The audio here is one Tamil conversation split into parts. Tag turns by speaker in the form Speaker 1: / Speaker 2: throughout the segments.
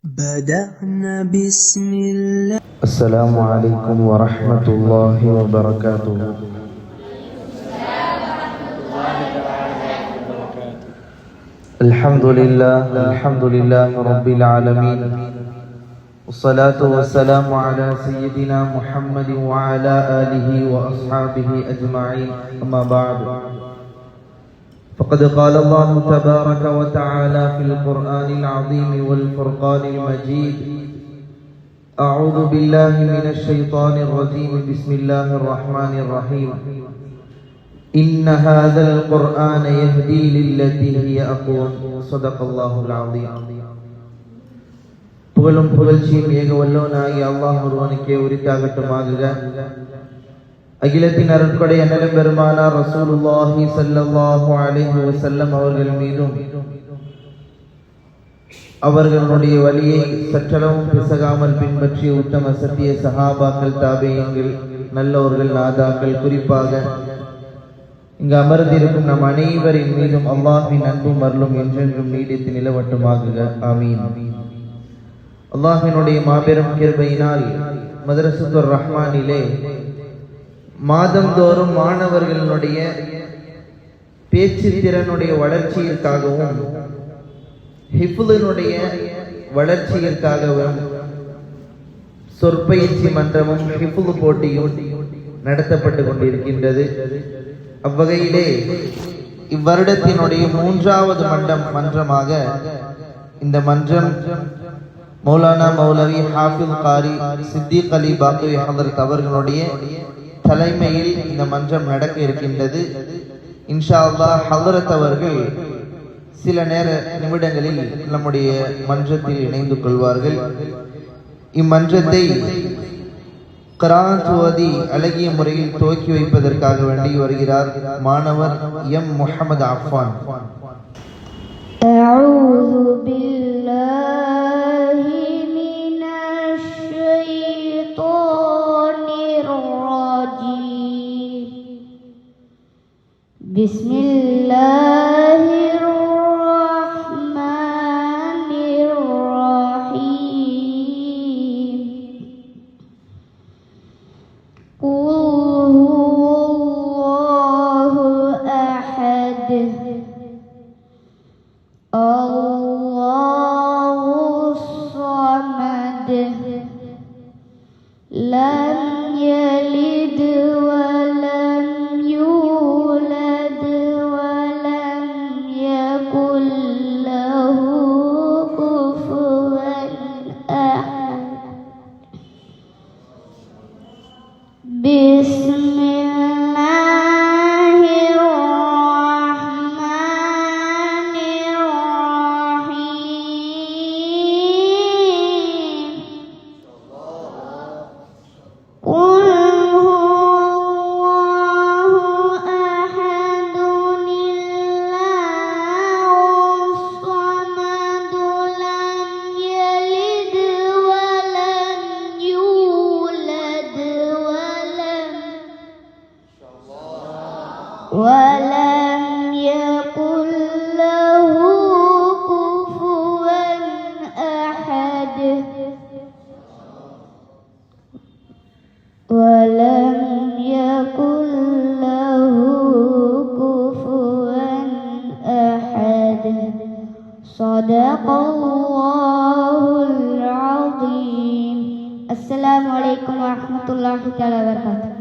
Speaker 1: بدأنا بسم الله.
Speaker 2: السلام عليكم ورحمة الله وبركاته. الحمد لله رب العالمين، والصلاة والسلام على سيدنا محمد وعلى آله وأصحابه أجمعين، أما بعد، فقد قال الله تبارك وتعالى في القرآن العظيم والفرقان المجيد: أعوذ بالله من الشيطان الرجيم، بسم الله الرحمن الرحيم، إن هذا القرآن يهدي للتي هي أقوم. صدق الله العظيم. புகழும் புகழ்ச்சியும் ஏக வல்லவனாகிய அல்லாஹ் ஒருவனுக்கே உரித்தாகட்டுமாக. அகிலத்தின் அருட்கொடை அண்ணலும் பெருமானார் ரசூலுல்லாஹி ஸல்லல்லாஹு அலைஹி வஸல்லம் அவர்கள் மீதும் அவர்களுடைய வழியை சற்றளவும் பிசகாமல் பின்பற்றிய உத்தம சத்திய சஹாபாக்கள், தாபியீன்கள், நல்லோர்கள், நாதாக்கள், குறிப்பாக இங்கு அமர்ந்திருக்கும் நம் அனைவரின் மீதும் அல்லாஹ்வின் அன்பும் அருளும் என்றென்றும் நீடித்து நிலவட்டுமாக. ஆமீன். அல்லாஹ்வினுடைய மாபெரும் கிருபையினால் மதரசத்துர் ரஹ்மானிலே மாதந்தோறும் மாணவர்களுடைய பேச்சு திறனுடைய வளர்ச்சியிற்காகவும் ஹிஃப்லினுடைய வளர்ச்சியிற்காகவும் சொற்பயிற்சி மன்றமும் ஹிஃப்ல் போட்டியும் நடத்தப்பட்டு கொண்டிருக்கின்றது. அவ்வகையிலே இவ்வருடத்தினுடைய 3வது மன்றமாக இந்த மன்றம் மௌலானா மௌலவி ஹாஃபில் காரி சித்திக் அலி பாக்கவி ஹதரத் அவர்களுடைய தலைமையில் இந்த மன்றம் நடக்க இருக்கின்றது. இன்ஷா அல்லாஹ் ஹதரத் அவர்கள் சில நிமிடங்களில் நம்முடைய மன்றத்தில் இணைந்து கொள்வார்கள். இம்மன்றத்தை கிராத் ஓதி அழகிய முறையில் துவக்கி வைப்பதற்காக வேண்டி வருகிறார் மாணவர் எம் முஹம்மது அஃபான்.
Speaker 3: அஊது பில்லாஹி மினஷ் ஷைத்தானிர் ரஜீம். பிஸ்மில்லாஹிர் ரஹ்மானிர் ரஹீம். குல் ஹுவல்லாஹு அஹத் அல்லாஹுஸ் ஸமத் லம் யலித் வலம் யூலத் வலம் யகுல் லஹு குஃபுவன் அஹத். பிஸ்மில்லாஹிர் ரஹ்மானிர் ரஹீம். குல் ஹுவல்லாஹு அஹதுன் அல்லாஹுஸ் ஸமத் லம் யலித் வலம் யூலத் வலம் யகுல் லஹு குஃபுவன் அஹத். வலம் யகுல் லஹு குஃபுவன் அஹத். ஸதகல்லாஹுல் அஸீம். அஸ்ஸலாமு அலைக்கும் வரஹ்மத்துல்லாஹி தஆலா வபரகாத்துஹு.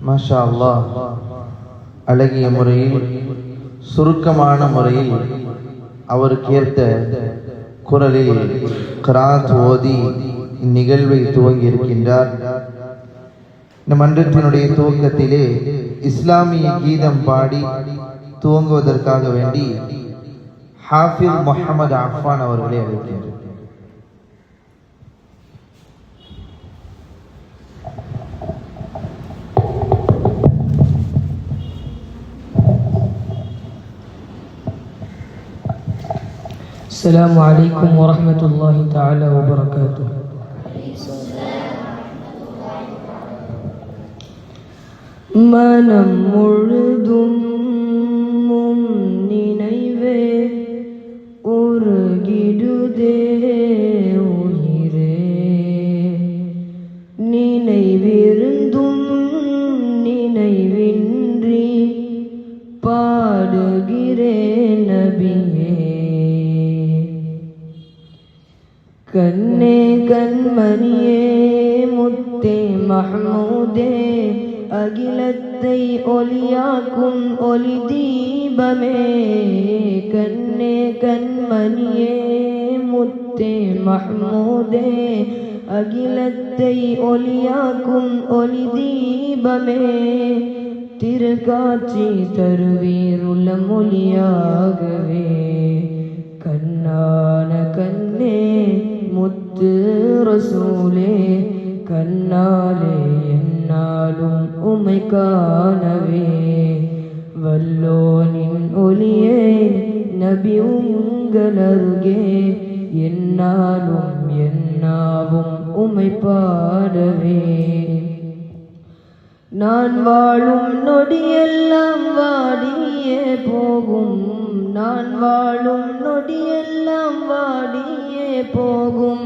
Speaker 2: மாஷா அல்லாஹ், அழகிய முறையில் சுருக்கமான முறையில் அவருக்கு ஏற்ற குரலில் கிராத் ஓதி இந்நிகழ்வை துவங்கி இருக்கின்றார். இந்த மன்றத்தினுடைய துவக்கத்திலே இஸ்லாமிய கீதம் பாடி துவங்குவதற்காக வேண்டி ஹாஃபில் முஹம்மது அஃபான் அவர்களை அழைக்கின்றார்.
Speaker 4: السلام عليكم ورحمة الله تعالى وبركاته. மனம் முழுதும் நினை
Speaker 5: கண்ணே கண்மணியே முத்தே மஹ்மூதே அகிலத்தை ஒளியாக்கும் ஒளி தீபமே கண்ணே கண்மணியே முத்தே மஹ்மூதே அகிலத்தை ஒளியாக்கும் ஒளி தீபமே திருக்காட்சி தருவீருள்ள மொழியாகவே கண்ணான கண்ணே முத்து ரசூலே கண்ணாலே என்னாலும் உமை காணவே வல்லோனின் ஒளியே நபி உங்களருகே என்னாலும் என்னாவும் உமை பாடவே நான் வாழும் நொடியெல்லாம் வாடியே போகும் நான் வாழும் நொடியெல்லாம் வாடியே போகும்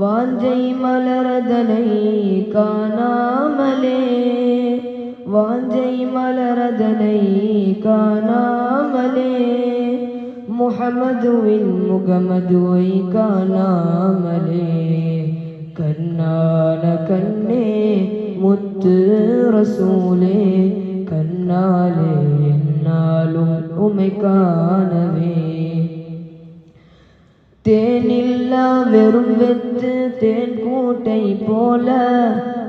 Speaker 5: வாஞ்சை மலரதனை காணாமலே வாஞ்சை மலரதனை காணாமலே முஹம்மதுவின் முகமதுவை காணாமலே கண்ணான கண்ணே முத்து ரசூலே கண்ணாலே என்னாலும் உமை காணவே தேனில்லா வெறும் வெத்து தேன் கூட்டை போல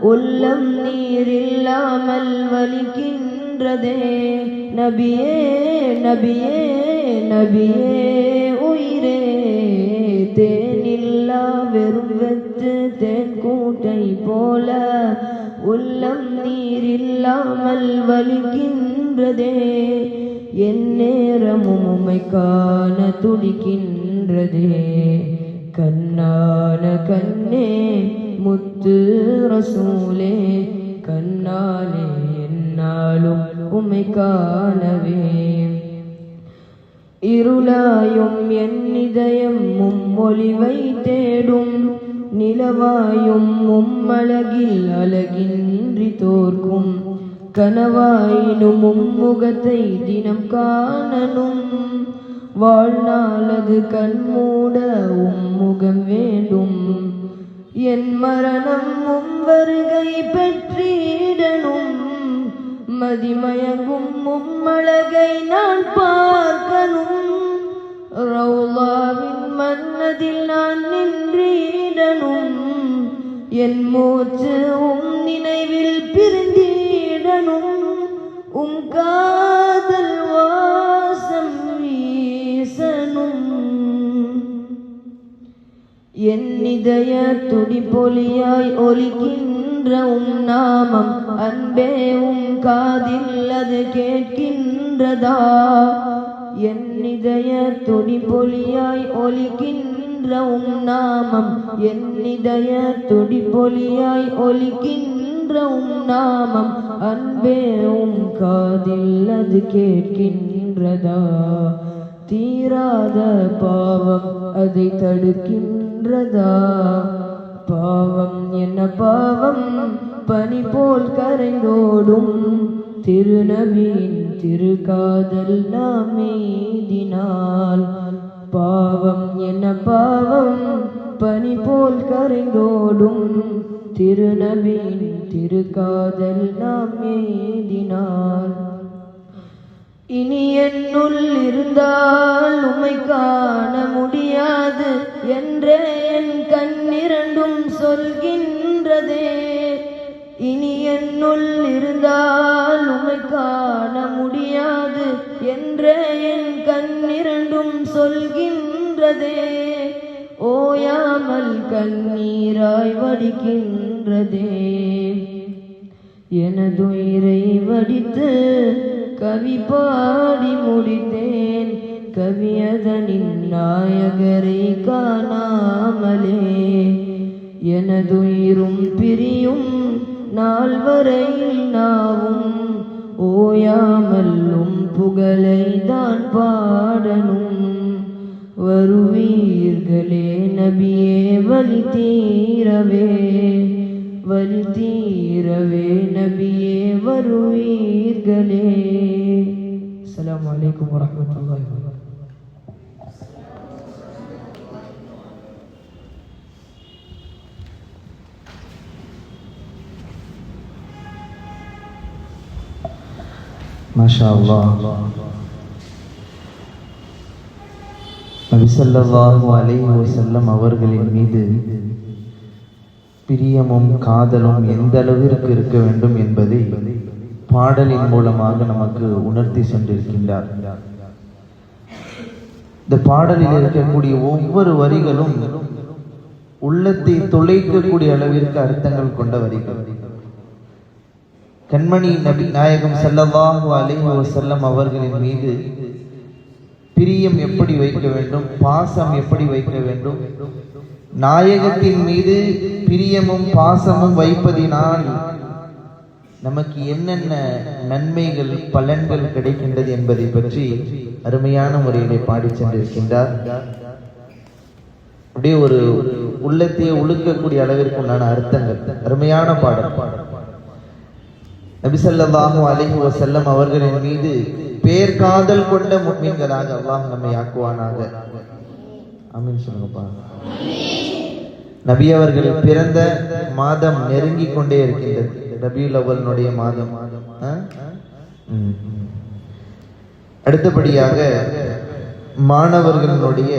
Speaker 5: உள்ளம் நீரில்லாமல் வலிக்கின்றதே நபியே நபியே நபியே உயிரே தேனில்லா வெறும் வெத்து தேன் கூட்டை போல உள்ளம் நீரில்லாமல் வலிக்கின்றதே என் நேரமும் உமை காண துடிக்கின்றதே கண்ணான கண்ணே முத்து ரசூலே கண்ணாலே என்னாலும் உமை காணவே இருளாயும் என் இதயம் மும்மொழிவை தேடும் நிலவாயும் மும்மழகில் அழகின்றி தோற்கும் கனவாயினும் முகத்தை தினம் காணனும் வாழ்நாளது கண்மூட முகம் வேண்டும் என் மரணம் வருகை பெற்றிடனும் மதிமயங்கும் மும்மழகை நான் பார்க்கணும் ரௌலாவின் மன்னதில் நான் நின்றிடனும் என் மூச்சு நினைவில் பிரிந்திடனும் காதல் வாசம் வீசனும் என் இதய துடிப்பொலியாய் ஒலிக்கின்ற நாமம் அன்பே காதில் அது கேட்கின்றதா என் இதய துடிப்பொலியாய் ஒலிக்கின்ற நாமம் என் இதய துடிப்பொலியாய் ஒலிக்கின்ற நாமம் அன்பே காதில் அது கேட்கின்றதா தீராத பாவம் அதை தடுக்கின்றதா பாவம் என்ன பாவம் பனி போல் கரைந்தோடும் திருநபியின் திருக்காதல் நாமேதினால் பாவம் என்ன பாவம் பனி போல் கரைந்தோடும் திருநபியின் திருக்காதல் நாமேதினால் இனி என்னுள் இருந்தால் உம்மை காண முடியாது என்றே என் கண்ணிரண்டும் சொல்கின்றதே இனி என்னுள் இருந்தால் உம்மை காண முடியாது என்றே என் கண்ணிரண்டும் சொல்கின்றதே ஓயாமல் கண்ணீராய் வடிக்கின்றதே எனதுயிரை வடித்து கவி பாடி முடித்தேன் கவியதனின் நாயகரை காணாமலே எனதுயிரும் பிரியும் நாள் வரையில் நாவும் ஓயாமல்லும் புகழை தான் பாடணும் வருவீர்களே நபியே வலி தீரவே நபியே வருவீர்களே. அஸ்ஸலாமு அலைக்கும் வரஹ்மத்துல்லாஹி வபரகாத்துஹு.
Speaker 2: மாஷா அல்லாஹ். நபி ஸல்லல்லாஹு அலைஹி வஸல்லம் அவர்களின் மீது பிரியமும் காதலும் எந்த அளவிற்கு இருக்க வேண்டும் என்பதை பாடலின் மூலமாக நமக்கு உணர்த்தி சென்றிருக்கின்றார். இந்த பாடலில் இருக்கக்கூடிய ஒவ்வொரு வரிகளும் உள்ளத்தை துளைக்கக்கூடிய அளவிற்கு அர்த்தங்கள் கொண்ட வரிகள். கண்மணி நபி நாயகம் ஸல்லல்லாஹு அலைஹி வஸல்லம் அவர்களின் மீது பிரியம் எப்படி வைக்க வேண்டும், பாசம் எப்படி வைக்க வேண்டும், நாயகத்தின் மீது பிரியமும் பாசமும் வைப்பதினால் நமக்கு என்னென்ன நன்மைகள் பலன்கள் கிடைக்கின்றது என்பதை பற்றி அருமையான முறையிலே பாடி சென்றிருக்கின்றார். அப்படியே ஒரு உள்ளத்தையே உழுக்கக்கூடிய அளவிற்கு உண்டான அர்த்தங்கள், அருமையான பாடல். நபி ஸல்லல்லாஹு அலைஹி வஸல்லம் அவர்களின் மீது பேர்காதல் கொண்ட முஃமின்களாக அல்லாஹ் நம்மை ஆக்குவானாக. ஆமீன் சொல்லுங்கப்பா. நபி அவர்கள் பிறந்த மாதம் நெருங்கி கொண்டே இருக்கின்றது. ரபியுல் அவ்வலுடைய மாதம். அடுத்தபடியாக மாணவர்களுடைய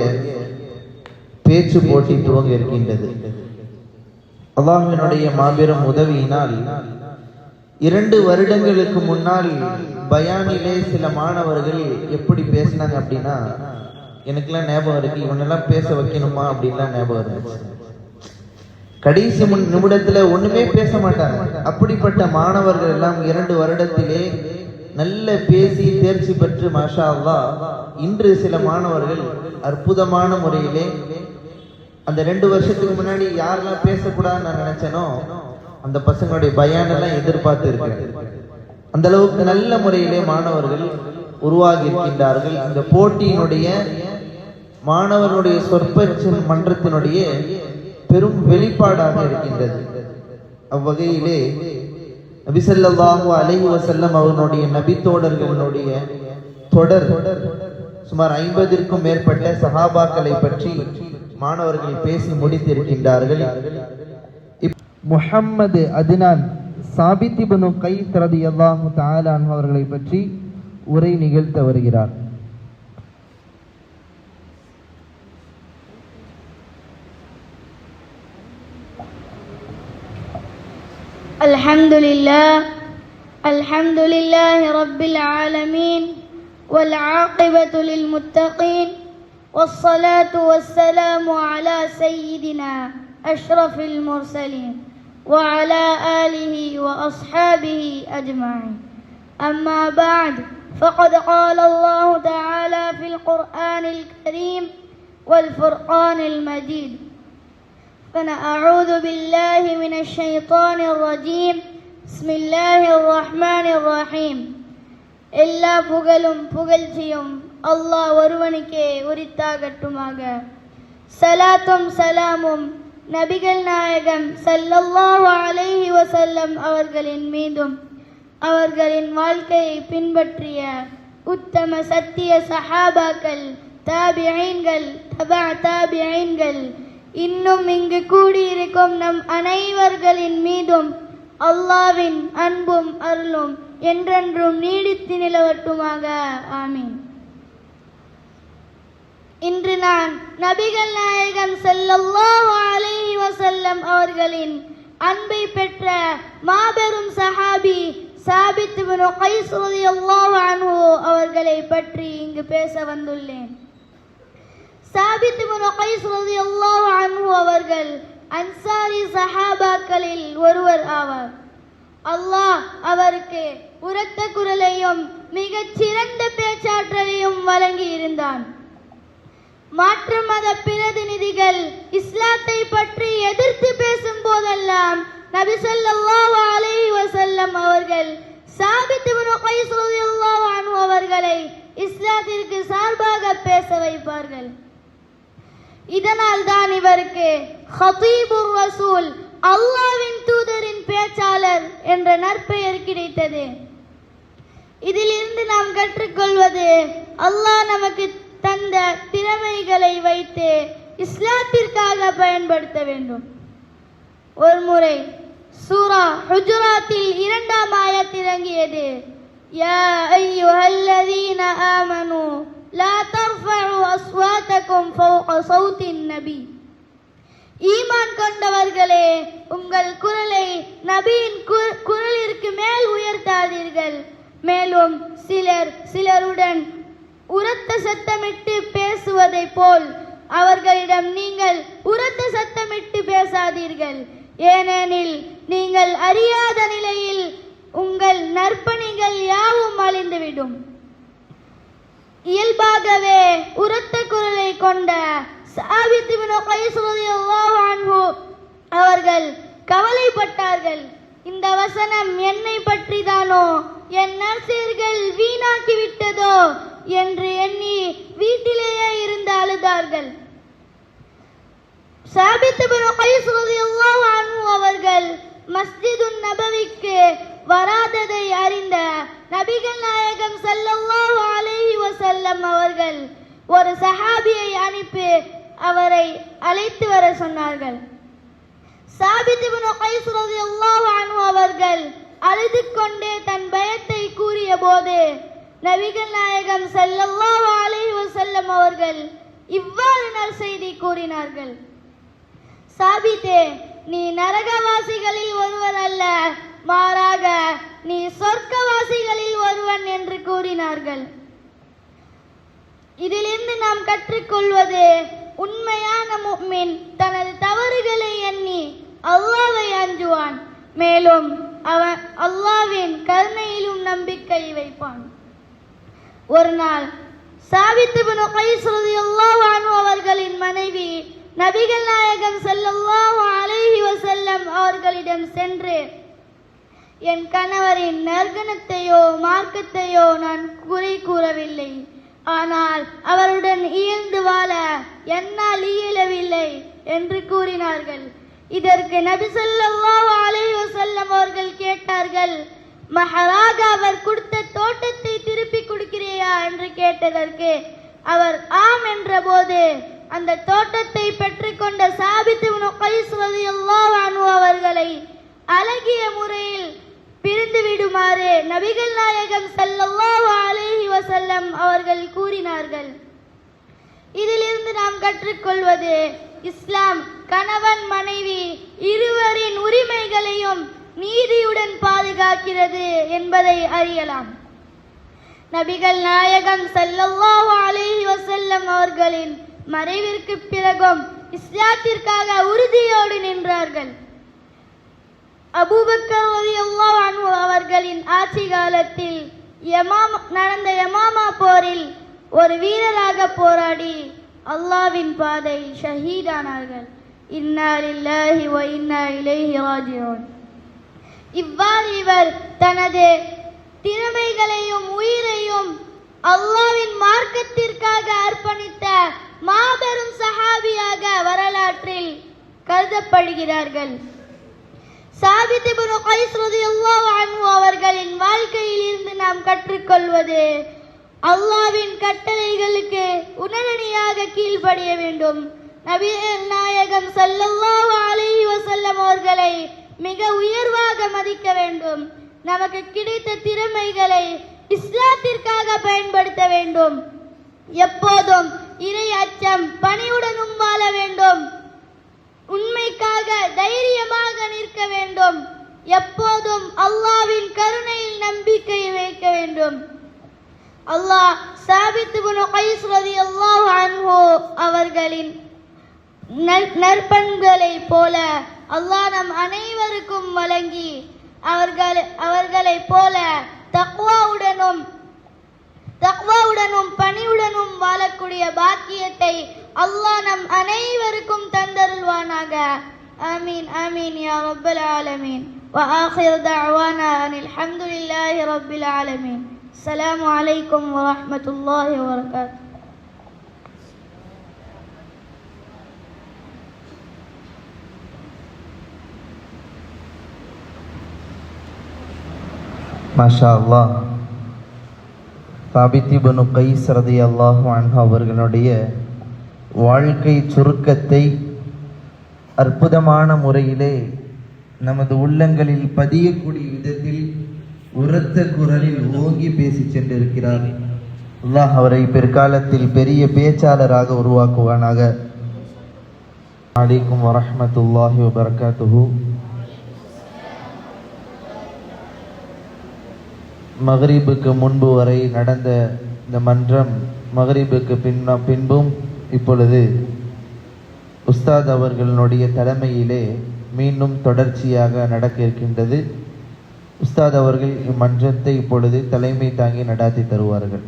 Speaker 2: பேச்சு போட்டி துவங்க இருக்கின்றது. அல்லாஹ்வினுடைய மாபெரும் உதவியினால் 2 வருடங்களுக்கு முன்னால் பயானிலே சில மாணவர்கள் எப்படி பேசினாங்க அப்படின்னா, எனக்கெல்லாம் ஞாபகம் இருக்கு, இவனெல்லாம் பேச வைக்கணுமா அப்படின்லாம் ஞாபகம் இருந்துச்சு. கடைசி நிமிடத்துல ஒண்ணுமே பேச மாட்டாங்க. அப்படிப்பட்ட மாணவர்கள் எல்லாம் 2 வருடத்திலே நல்ல பேசி தேர்ச்சி பெற்று மாஷா அல்லாஹ் இன்று சில மாணவர்கள் அற்புதமான முறையிலே அந்த 2 வருஷத்துக்கு முன்னாடி யாரெல்லாம் பேசக்கூடாதுன்னு நான் நினைச்சேனோ அந்த பசங்களுடைய பயான் எல்லாம் எதிர்பார்த்து இருக்கேன். அந்த அளவுக்கு நல்ல முறையிலே மாணவர்கள் உருவாகி இருக்கின்றார்கள். இந்த போட்டியினுடைய மாணவர்களுடைய சொற்ப மன்றத்தினுடைய பெரும் வெளிப்பாடாக இருக்கின்றது. அவ்வகையிலே நபி ஸல்லல்லாஹு அலைஹி வஸல்லம் அவர்களுடைய நபித்தோடர்களுடைய தொடர் சுமார் 50ற்கும் மேற்பட்ட சஹாபாக்களை பற்றி மாணவர்கள் பேசி முடித்திருக்கின்றார்கள். முஹம்மது அத்னான் சாபித் இப்னு கைஸ் ரலியல்லாஹு தஆலா அன்ஹு அவர்களை பற்றி உரை நிகழ்த்த வருகிறார்.
Speaker 3: அல்ஹம்துலில்லாஹி ரப்பில் ஆலமீன் வல் ஆகிபத்து லில் முத்தகீன் வஸ்ஸலாத்து வஸ்ஸலாமு அலா சய்யிதினா அஷ்ரஃபில் முர்சலீன் وعلى آله وأصحابه أجمعين. أما بعد، فقد قال الله تعالى في القرآن الكريم والفرقان المجيد: فأعوذ بالله من الشيطان الرجيم. بسم الله الرحمن الرحيم. எல்லா புகழும் புகழ்ச்சியும் அல்லாஹ் ஒருவனுக்கே உரித்தாகட்டுமாக. சலாத்தும் சலாமும் நபிகள் நாயகம் ஸல்லல்லாஹு அலைஹி வஸல்லம் அவர்களின் மீதும் அவர்களின் வாழ்க்கையை பின்பற்றிய உத்தம சத்திய சஹாபாக்கள், தாபிஈன்கள், தபா தாபிஈன்கள், இன்னும் இங்கு கூடியிருக்கும் நம் அனைவர்களின் மீதும் அல்லாஹ்வின் அன்பும் அருளும் என்றென்றும் நீடித்து நிலவட்டுமாக. ஆமீன். இன்று நான் நபிகள் நாயகம் ஸல்லல்லாஹு அலைஹி வஸல்லம் அவர்களின் அன்பை பெற்ற மாபெரும் சஹாபி சாபித் இப்னு கைஸ் ரலியல்லாஹு அன்ஹு அவர்களை பற்றி இங்கு பேச வந்துள்ளேன். சாபித் இப்னு கைஸ் ரலியல்லாஹு அன்ஹு அவர்கள் அன்சாரி சஹாபாக்களில் ஒருவர் ஆவார். அல்லாஹ் அவருக்கு உரத்த குரலையும் மிகச் சிறந்த பேச்சாற்றலையும் வழங்கி இருந்தான். மாற்று மத பிரதிநிதிகள் இஸ்லாத்தை பற்றி எதிர்த்து பேசும் போதெல்லாம் நபி ஸல்லல்லாஹு அலைஹி வஸல்லம் அவர்கள் சாபித் இப்னு கைஸ் ரலியல்லாஹு அன்ஹு அவர்களை இஸ்லாத்திற்கு சார்பாக பேச வைப்பார்கள். இதனால் தான் இவருக்கு ஹதீபுர் ரசூல், அல்லாஹ்வின் தூதரின் பேச்சாளர் என்ற நற்பெயர் கிடைத்தது. இதிலிருந்து நாம் கற்றுக்கொள்வது, அல்லாஹ் நமக்கு தந்த திறமைகளை வைத்து இஸ்லாத்திற்காக பயன்படுத்த வேண்டும். ஒரு முறை சூரா ஹுஜராத்தில் 2ஆம் ஆயத் இறங்கியது. يا أيها الذين آمنوا لا ترفعوا أصواتكم فوق صوت النبي. ஈமான் கொண்டவர்களே, உங்கள் குரலை நபியின் குரலிற்கு மேல் உயர்த்தாதீர்கள். மேலும் சிலருடன் உரத்த சத்தமிட்டு பேசுவதை போல் அவர்களிடம் நீங்கள் உரத்த சத்தமிட்டு பேசாதீர்கள். ஏனெனில் நீங்கள் அறியாத நிலையில் உங்கள் நற்பணிகள் யாவும் அழிந்துவிடும். இயல்பாகவே உரத்த குரலை கொண்ட சாபித் இப்னு கைஸ் ரலியல்லாஹு அன்ஹு அவர்கள் கவலைப்பட்டார்கள். இந்த வசனம் என்னை பற்றிதானோ, என் நற்செயல்கள் வீணாக்கி விட்டதோ என்று எண்ணி வீட்டிலேயே இருந்து அழுதார்கள். சாபித் இப்னு கைஸ் ரலியல்லாஹு அன்ஹு அவர்கள் மஸ்ஜிதுன் நபவிக்கு வராததை அறிந்த நபிகள் நாயகம் ஸல்லல்லாஹு அலைஹி வஸல்லம் அவர்கள் ஒரு சஹாபியை அனுப்பி அவரை அழைத்து வர சொன்னார்கள். சாபித் இப்னு கைஸ் ரலியல்லாஹு அன்ஹு அவர்கள் அழுது கொண்டே தன் பயத்தை கூறிய போது நபிகள் நாயகம் ஸல்லல்லாஹு அலைஹி வஸல்லம் அவர்கள் இவ்வாறு நற்செய்தி கூறினார்கள். சாபித்தே, நீ நரகவாசிகளில் ஒருவர் அல்ல, மாறாக நீ சொர்க்கவாசிகளில் ஒருவன் என்று கூறினார்கள். இதிலிருந்து நாம் கற்றுக்கொள்வது, உண்மையான முஃமின் தனது தவறுகளை எண்ணி அல்லாஹ்வை அஞ்சுவான். மேலும் அவன் அல்லாஹ்வின் கருணையிலும் நம்பிக்கை வைப்பான். ஒரு நாள் சாபித் இப்னு கைஸ் ரலியல்லாஹு அன்ஹு அவர்களின் மனைவி நபிகள் நாயகம் ஸல்லல்லாஹு அலைஹி வஸல்லம் அவர்களிடம் சென்று, என் கணவரின் நற்குணத்தையோ மார்க்கத்தையோ நான் குறை கூறவில்லை, ஆனால் அவருடன் இயல்ந்து வாழ என்னால் இயலவில்லை என்று கூறினார்கள். இதற்கு நபி ஸல்லல்லாஹு அலைஹி வஸல்லம் அவர்கள் கேட்டார்கள், மஹராக அவர் கொடுத்த தோட்டத்தை திருப்பி கொடுக்கிறியா என்று கேட்டதற்கு அவர் ஆம் என்ற போது அந்த தோட்டத்தை பெற்றுக்கொண்ட சாபித் இப்னு கைஸ் ரலியல்லாஹு அன்ஹு அவர்களை அழகிய முறையில் பிரிந்து விடுமாறு நபிகள் நாயகம் ஸல்லல்லாஹு அலைஹி வஸல்லம் அவர்கள் கூறினார்கள். இதிலிருந்து நாம் கற்றுக்கொள்வது, இஸ்லாம் கணவன் மனைவி இருவரின் உரிமைகளையும் நீதியுடன் பாதுகாக்கிறது என்பதை அறியலாம். நபிகள் நாயகம் ஸல்லல்லாஹு அலைஹி வஸல்லம் அவர்களின் மறைவிற்கு பிறகும் இஸ்லாத்திற்காக உறுதியோடு நின்றார்கள். அபூபக்கர் ரலியல்லாஹு அன்ஹு அவர்களின் ஆட்சி காலத்தில் நடந்த யமாமா போரில் ஒரு வீரராக போராடி அல்லாஹ்வின் பாதையில் ஷஹீதானார்கள். இன்னா லில்லாஹி வ இன்னா இலைஹி ராஜிஊன். இவ்வாறு இவர் தனது திறமைகளையும் உயிரையும் அல்லாஹ்வின் மார்க்கத்திற்காக அர்ப்பணித்த மாபெரும் சஹாபியாக வரலாற்றில் கருதப்படுகிறார்கள். சாபித் இப்னு கைஸ் ரலியல்லாஹு அன்ஹு அவர்களின் வாழ்க்கையில் இருந்து நாம் கற்றுக்கொள்வது, அல்லாஹ்வின் கட்டளைகளுக்கு உடனடியாக கீழ்ப்படிய வேண்டும். நபிகள் நாயகம் ஸல்லல்லாஹு அலைஹி வஸல்லம் அவர்களை மிக உயர்வாக மதிக்க வேண்டும். நமக்கு கிடைத்த திறமைகளை இஸ்லாத்திற்காக பயன்படுத்த வேண்டும். எப்போதும் இறை அச்சம் பணிவுடனும் வாழ வேண்டும். உண்மைக்காக தைரியமாக நிற்க வேண்டும். எப்போதும் அல்லாஹ்வின் கருணையில் நம்பிக்கை வைக்க வேண்டும். அல்லாஹ் சாபித் இப்னு கைஸ் ரலியல்லாஹு அன்ஹு அவர்களின் நற்பண்புகளை போல அல்லாஹ் நம் அனைவருக்கும் வழங்கி அவர்களை போல தக்வாவுடனும் பணிவுடனும் வாழக்கூடிய பாக்கியத்தை அல்லாஹ் நம் அனைவருக்கும் தந்தருள்வானாக. ஆமீன் ஆமீன் யா ரப்பல் ஆலமீன். வ ஆகிரு தஅவானா அனில் ஹம்துலில்லாஹி ரப்பில் ஆலமீன். அஸ்ஸலாமு அலைக்கும் வ ரஹ்மத்துல்லாஹி வ பரகாத்துஹு.
Speaker 2: மாஷா அல்லாஹ். சாபித் இப்னு கைஸ் ரலியல்லாஹு அன்ஹு அவர்களுடைய வாழ்க்கை சுருக்கத்தை அற்புதமான முறையிலே நமது உள்ளங்களில் பதியக்கூடிய விதத்தில் உரத்த குரலில் ஓங்கி பேசி சென்றிருக்கிறார். அல்லாஹ் அவரை பிற்காலத்தில் பெரிய பேச்சாளராக உருவாக்குவானாக. அலைக்கும் வரஹ்மத்துல்லாஹி வபரகாத்துஹு. மகரிபுக்கு முன்பு வரை நடந்த இந்த மன்றம் மகரிபுக்கு பின்பும் இப்பொழுது உஸ்தாத் அவர்களுடைய தலைமையிலே மீண்டும் தொடர்ச்சியாக நடக்க இருக்கின்றது. உஸ்தாத் அவர்கள் இம்மன்றத்தை இப்பொழுது தலைமை தாங்கி நடாத்தி தருவார்கள்.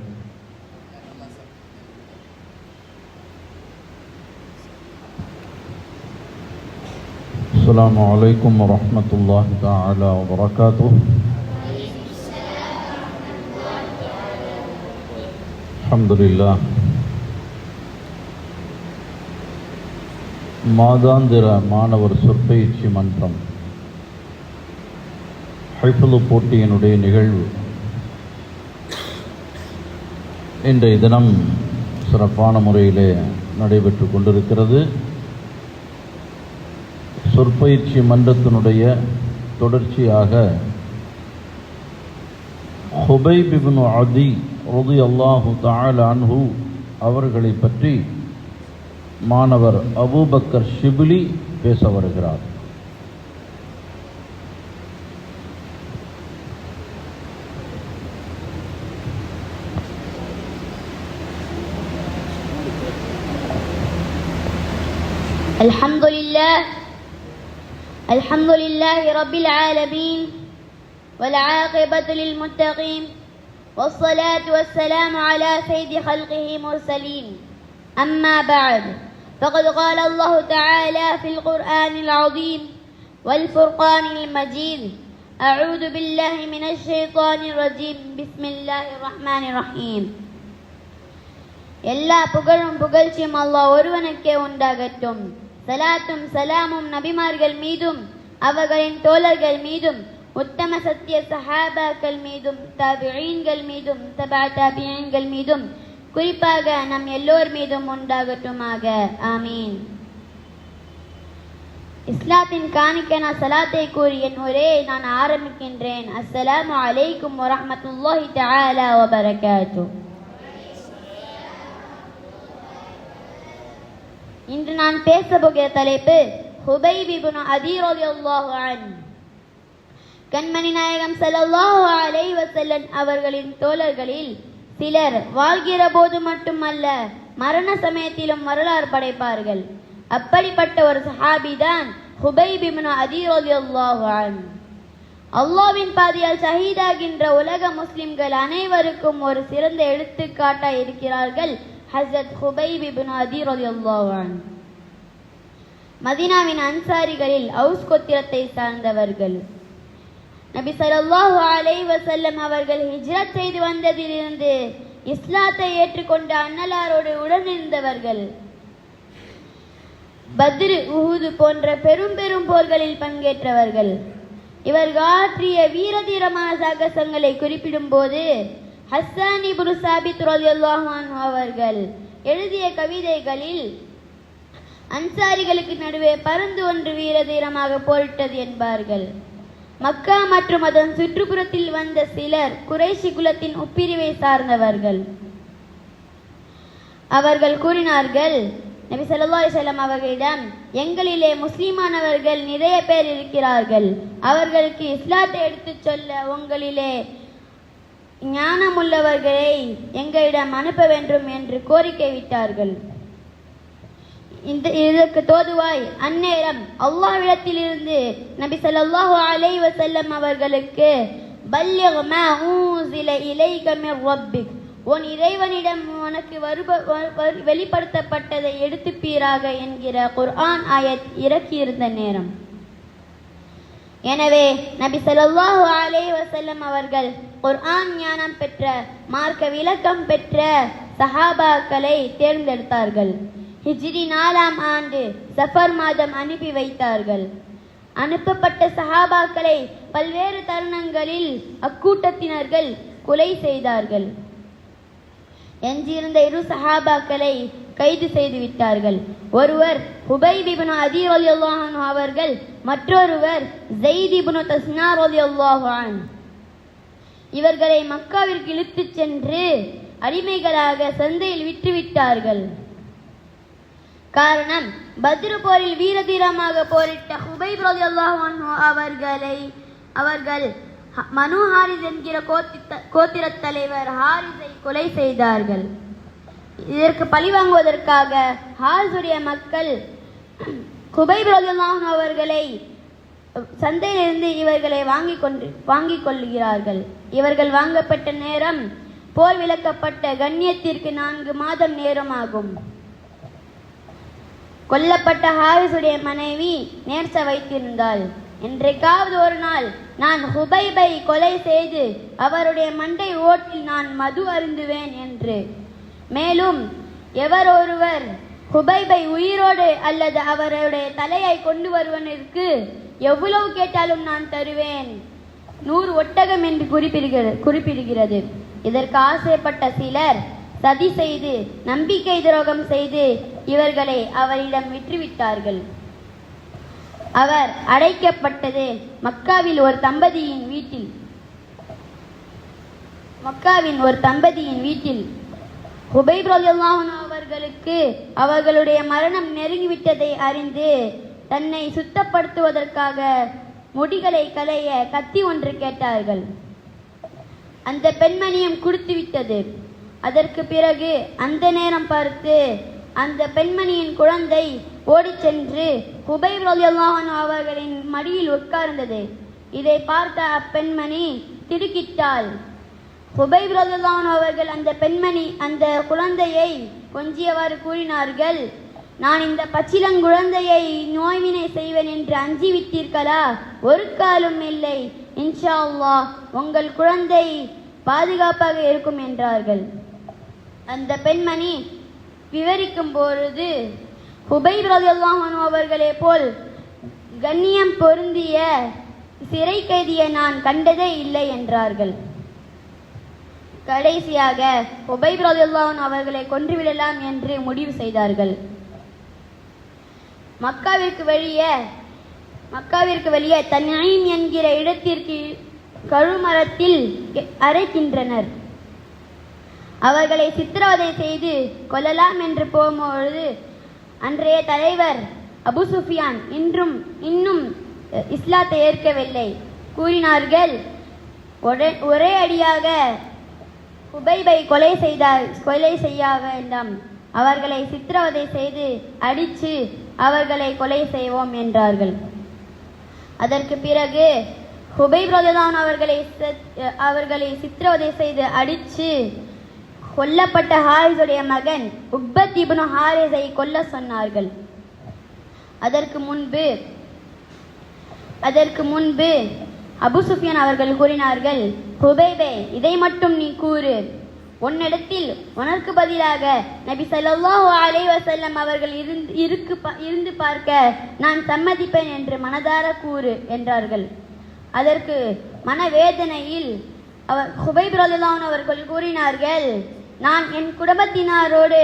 Speaker 6: அஸ்ஸலாமு அலைக்கும் வரஹ்மத்துல்லாஹி தஆலா வபரகாத்துஹு. அல்ஹம்துலில்லாஹ். மாதாந்திர மாணவர் சொற்பயிற்சி மன்றம் ஹைஃபுல் போட்டியினுடைய நிகழ்வு இன்றைய தினம் சிறப்பான முறையிலே நடைபெற்று கொண்டிருக்கிறது. சொற்பயிற்சி மன்றத்தினுடைய தொடர்ச்சியாக ஹுபைப் இப்னு அதி ரலியல்லாஹு தஆலா அன்ஹு அவர்களை பற்றி மாணவர் அபூபக்கர் ஷிப்லி பேச வருகிறார்.
Speaker 3: الحمد لله رب العالمين والعاقبة للمتقين والصلاة والسلام على سيد خلقه مرسلين. أما بعد، فقد قال الله تعالى في القرآن العظيم والفرقان المجيد: أعوذ بالله من الشيطان الرجيم. بسم الله الرحمن الرحيم. எல்லா புகழும் புகழ்ச்சியும் அல்லாஹ் ஒருவனுக்கே உண்டாகட்டும். சலாத்தும் சலாமும் நபிமார்கள் மீதும் அவர்களின் தோழர்கள் மீதும் உத்தம சத்திய சஹாபாக்கள் மீதும் தாபிஈன்கள் மீதும் தபா தாபிஈன்கள் மீதும் குறிப்பாக நம் எல்லோர் மீதும் உண்டாகட்டுமாக. ஆமீன். இஸ்லாத்தின் காணிக்கன சலாத்தை கூறி என் உரையை நான் ஆரம்பிக்கின்றேன். அஸ்ஸலாமு அலைக்கும் வரஹ்மத்துல்லாஹி தஆலா வபரகாத்துஹு. இன்று நான் பேச போகிற தலைப்பு ஹுபைப் இப்னு அதி ரலியல்லாஹு அன்ஹு. கண்மணி நாயகம் ஸல்லல்லாஹு அலைஹி வஸல்லம் அவர்களின் தோழர்களில் சிலர் வாழ்கிற போது மட்டுமல்ல மரண சமயத்திலும் வரலாறு படைப்பார்கள். அப்படிப்பட்ட ஒரு சஹாபி தான் ஹுபைப் இப்னு அதி ரலியல்லாஹு அன்ஹு. அல்லாஹ்வின் பாதையில் ஷஹீதாகின்ற உலக முஸ்லிம்கள் அனைவருக்கும் ஒரு சிறந்த எடுத்துக்காட்டாய் இருக்கிறார்கள் ஹஜ்ரத் ஹுபைப் இப்னு அதி ரலியல்லாஹு அன்ஹு. மதீனாவின் அன்சாரிகளில் அவுஸ் கோத்திரத்தை சார்ந்தவர்கள். நபி ஸல்லல்லாஹு அலைஹி வஸல்லம் அவர்கள் ஹிஜ்ரத் செய்து வந்ததிலிருந்து இஸ்லாத்தை ஏற்றுக்கொண்ட அன்னலாரோடு உடனிருந்தவர்கள். பத்ர், உஹுது போன்ற பெரும் பெரும் போர்களில் பங்கேற்றவர்கள். இவர்கள் ஆற்றிய வீரதீரமான சாகசங்களை குறிப்பிடும் போது ஹஸ்ஸான் இப்னு சாபித் ரலியல்லாஹு அன்ஹு அவர்கள் எழுதிய கவிதைகளில் அன்சாரிகளுக்கு நடுவே பருந்து ஒன்று வீரதீரமாக போரிட்டது என்பார்கள். மக்கா மற்றும் அதன் சுற்றுப்புறத்தில் வந்த சிலர் குறைஷி குலத்தின் உப்பிரிவை சார்ந்தவர்கள். அவர்கள் கூறினார்கள், நபி ஸல்லல்லாஹு அலைஹி வஸல்லம் அவர்களிடம், எங்களிலே முஸ்லிமானவர்கள் நிறைய பேர் இருக்கிறார்கள். அவர்களுக்கு இஸ்லாத்தை எடுத்துச் சொல்ல உங்களிலே ஞானமுள்ளவர்களை எங்களிடம் அனுப்ப வேண்டும் என்று கோரிக்கை விட்டார்கள். இதற்கு தோதுவாய் அந்நேரம் அல்லாஹ்விடத்திலிருந்து நபி ஸல்லல்லாஹு அலைஹி வஸல்லம் அவர்களுக்கு பல்லிக் மா ஊஸில இலைக மின் ரப்பிக், உன் இறைவனிடம் உனக்கு வெளிப்படுத்தப்பட்டதை எடுத்துப்பீராக என்கிற குர்ஆன் ஆயத் இறக்கியிருந்த நேரம். எனவே நபி ஸல்லல்லாஹு அலைஹி வஸல்லம் அவர்கள் குர்ஆன் ஞானம் பெற்ற மார்க்க விளக்கம் பெற்ற சஹாபாக்களை தேர்ந்தெடுத்தார்கள். ஹிஜ்ரி 4ஆம் ஆண்டு சஃபர் மாதம் அனுப்பி வைத்தார்கள். அனுப்பப்பட்ட சஹாபாக்களை பல்வேறு தருணங்களில் அக்கூட்டத்தினர்கள் கொலை செய்தார்கள். எஞ்சியிருந்த 2 சஹாபாக்களை கைது செய்து விட்டார்கள். ஒருவர் ஹுபைப் இப்னு அதி ரலியல்லாஹு அன்ஹு அவர்கள், மற்றொருவர் ஸைத் இப்னு தஸ்னா ரலியல்லாஹு அன்ஹு. இவர்களை மக்காவிற்கு இழுத்துச் சென்று அடிமைகளாக சந்தையில் விற்றுவிட்டார்கள். காரணம், பத்ரு போரில் வீரதீரமாக போரிட்ட ஹுபைப் ரலியல்லாஹு அன்ஹு அவர்கள் மனு ஹாரிஸ் என்கிற கோத்திர தலைவர் ஹாரிஸை கொலை செய்தார்கள். இதற்கு பழிவாங்குவதற்காக ஹாரிஸுடைய மக்கள் ஹுபைப் ரலியல்லாஹு அன்ஹு அவர்களை சந்தையிலிருந்து இவர்களை வாங்கிக் கொள்கிறார்கள். இவர்கள் வாங்கப்பட்ட நேரம் போர் விலக்கப்பட்ட கண்ணியத்திற்கு 4 மாதம் நேரமாகும். கொல்லப்பட்ட ஹாரிஸுடைய மனைவி நேர்ச்ச வைத்திருந்தாள், என்றைக்காவது ஒரு நாள் நான் ஹுபைபை கொலை செய்து அவருடைய மண்டை ஓட்டில் நான் மது அருந்துவேன் என்று. மேலும் எவர் ஒருவர் ஹுபைபை உயிரோடு அல்லது அவருடைய தலையை கொண்டு வருவதற்கு எவ்வளவு கேட்டாலும் நான் தருவேன், 100 ஒட்டகம் என்று குறிப்பிடுகிறது. இதற்கு ஆசைப்பட்ட சிலர் சதி செய்து நம்பிக்கை துரோகம் செய்து இவர்களை அவரிடம் விற்றுவிட்டார்கள். அவர் அடைக்கப்பட்டது மக்காவின் ஒரு தம்பதியின் வீட்டில். ஹுபைப் ரலியல்லாஹு அன்ஹு அவர்களுக்கு அவர்களுடைய மரணம் நெருங்கிவிட்டதை அறிந்து தன்னை சுத்தப்படுத்துவதற்காக முடிகளை களைய கத்தி ஒன்று கேட்டார்கள். அந்த பெண்மணியும் கொடுத்துவிட்டது. அதற்கு பிறகு அந்த நேரம் பார்த்து அந்த பெண்மணியின் குழந்தை ஓடி சென்று ஹுபைப் ரலியல்லாஹு அன்ஹு அவர்களின் மடியில் உட்கார்ந்தது. இதை பார்த்த அப்பெண்மணி திடுக்கிட்டாள். ஹுபைப் ரலியல்லாஹு அன்ஹு அவர்கள் அந்த குழந்தையை கொஞ்சியவாறு கூறினார்கள், நான் இந்த பச்சிலங்குழந்தையை நோய்வினை செய்வேன் என்று அஞ்சிவிட்டீர்களா? ஒரு காலும் இல்லை, இன்ஷா அல்லாஹ் உங்கள் குழந்தை பாதுகாப்பாக இருக்கும் என்றார்கள். அந்த பெண்மணி விவரிக்கும் பொழுது ஹுபைப் ரலியல்லாஹு அன்ஹு அவர்களே போல் கண்ணியம் பொருந்திய சிறை கைதியை நான் கண்டதே இல்லை என்றார்கள். கடைசியாக ஹுபைப் ரலியல்லாஹு அன்ஹு அவர்களை கொன்றுவிடலாம் என்று முடிவு செய்தார்கள். மக்காவிற்கு வெளியே தன்ஈம் என்கிற இடத்திற்கு கழுமரத்தில் அரைக்கின்றனர். அவர்களை சித்திரவதை செய்து கொல்லலாம் என்று போகும்பொழுது அன்றைய தலைவர் அபு சுஃபியான் இன்னும் இஸ்லாத்தை ஏற்கவில்லை. கூறினார்கள், ஒரே அடியாக ஹுபைபை கொலை செய்ய வேண்டாம், அவர்களை சித்திரவதை செய்து அடித்து அவர்களை கொலை செய்வோம் என்றார்கள். அதற்கு பிறகு ஹுபைப் ரலியல்லாஹு அன்ஹு அவர்களை சித்திரவதை செய்து அடித்து கொல்லப்பட்ட ஹாரிஸுடைய மகன் உக்பத் இப்னு ஹாரிஸை கொல்ல சொன்னார்கள். அதற்கு முன்பு அபு சுஃபியான் அவர்கள் கூறினார்கள், ஹுபைபே, இதை மட்டும் நீ கூறு, உன்னிடத்தில் உனக்கு பதிலாக நபி ஸல்லல்லாஹு அலைஹி வஸல்லம் அவர்கள் இருந்து பார்க்க நான் சம்மதிப்பேன் என்று மனதார கூறு என்றார்கள். அதற்கு மனவேதனையில் ஹுபைப் ரலியல்லாஹு அன்ஹு அவர்கள் கூறினார்கள், நான் என் குடும்பத்தினரோடு